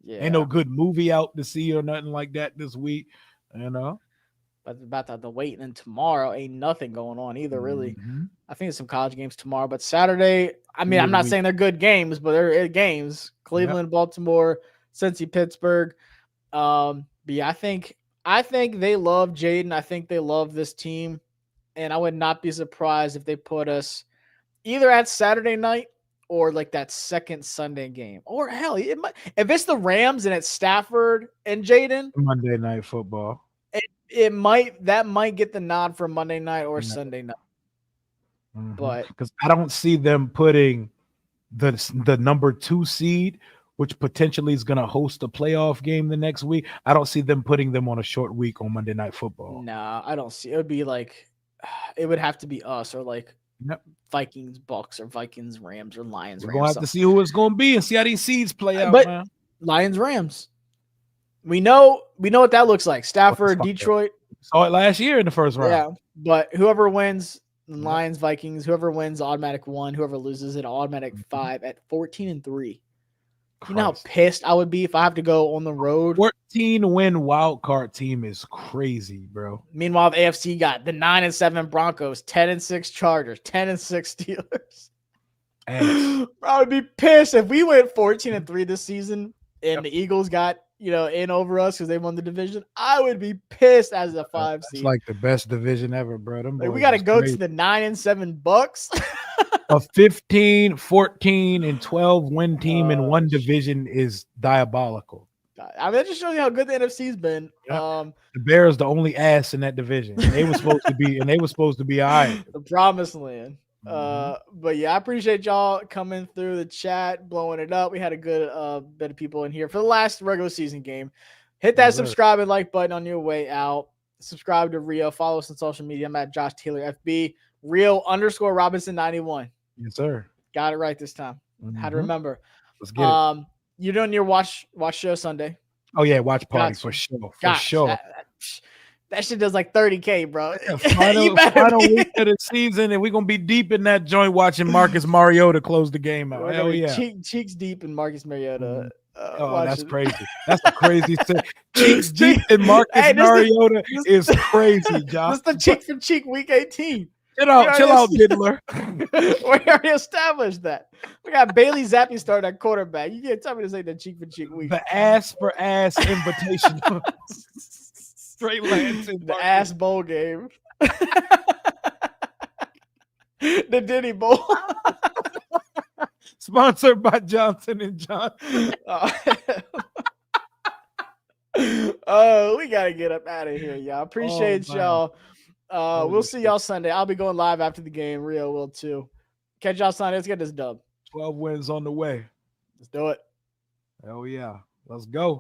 Yeah. Ain't no good movie out to see or nothing like that this week, But about the waiting and tomorrow ain't nothing going on either, really. I think there's some college games tomorrow, but Saturday, I mean, I'm not saying they're good games, but they're games. Cleveland, Baltimore, Cincy, Pittsburgh. But yeah, I think they love Jayden. I think they love this team. And I would not be surprised if they put us either at Saturday night or like that second Sunday game. Or hell, if it's the Rams and it's Stafford and Jayden. Monday Night Football. That might get the nod for Monday night or Sunday night. But because I don't see them putting the number 2 seed, which potentially is going to host a playoff game the next week. I don't see them putting them on a short week on Monday Night Football. No, I don't see. It would be like, it would have to be us or like Vikings, Bucks, or Vikings, Rams, or Lions. We're going to have to see who it's going to be and see how these seeds play out, but man. Lions, Rams. We know what that looks like. Stafford, Detroit. Saw it last year in the first round. Yeah, but whoever wins, Lions, Vikings, whoever wins, automatic 1. Whoever loses it, automatic 5 at 14-3. You know how pissed I would be if I have to go on the road. 14-win wild card team is crazy, bro. Meanwhile, the AFC got the 9-7 Broncos, 10-6 Chargers, 10-6 Steelers. I would be pissed if we went 14-3 this season and the Eagles got in over us because they won the division. I would be pissed as a 5 seed. It's like the best division ever, bro. We got to go to the 9-7 Bucks. A 15, 14, and 12 win team in one division is diabolical. I mean, that just shows you how good the NFC's been. Yep. The Bears the only ass in that division. They were supposed to be, and they were supposed to be all right. The promised land. But yeah, I appreciate y'all coming through the chat, blowing it up. We had a good bit of people in here for the last regular season game. Hit that subscribe and like button on your way out. Subscribe to Rio. Follow us on social media. I'm at Josh Taylor FB. Rio_Robinson91. Yes, sir. Got it right this time. How to remember. Let's get it. You're doing your watch show Sunday. Oh yeah, watch party for sure. For sure. That shit does like 30K, bro. Final week of the season, and we're gonna be deep in that joint watching Marcus Mariota close the game out. Hell yeah. Cheeks deep in Marcus Mariota. That's crazy. That's a crazy thing. Cheeks deep in Marcus Mariota is crazy, Josh. This is the cheek for cheek week 18. Chill out, Diddler. We already established that. We got Bailey Zappi starting at quarterback. You can't tell me this ain't the cheek for cheek week. The ass for ass invitation. Straight Lansing. The ass bowl game. The Diddy Bowl. Sponsored by Johnson & Johnson. Oh, we gotta get up out of here, y'all. Oh, Appreciate man. y'all. Holy We'll see shit. y'all Sunday. I'll be going live after the game. Rio will too. Catch y'all Sunday. Let's get this dub. 12 wins on the way. Let's do it. Hell yeah. Let's go.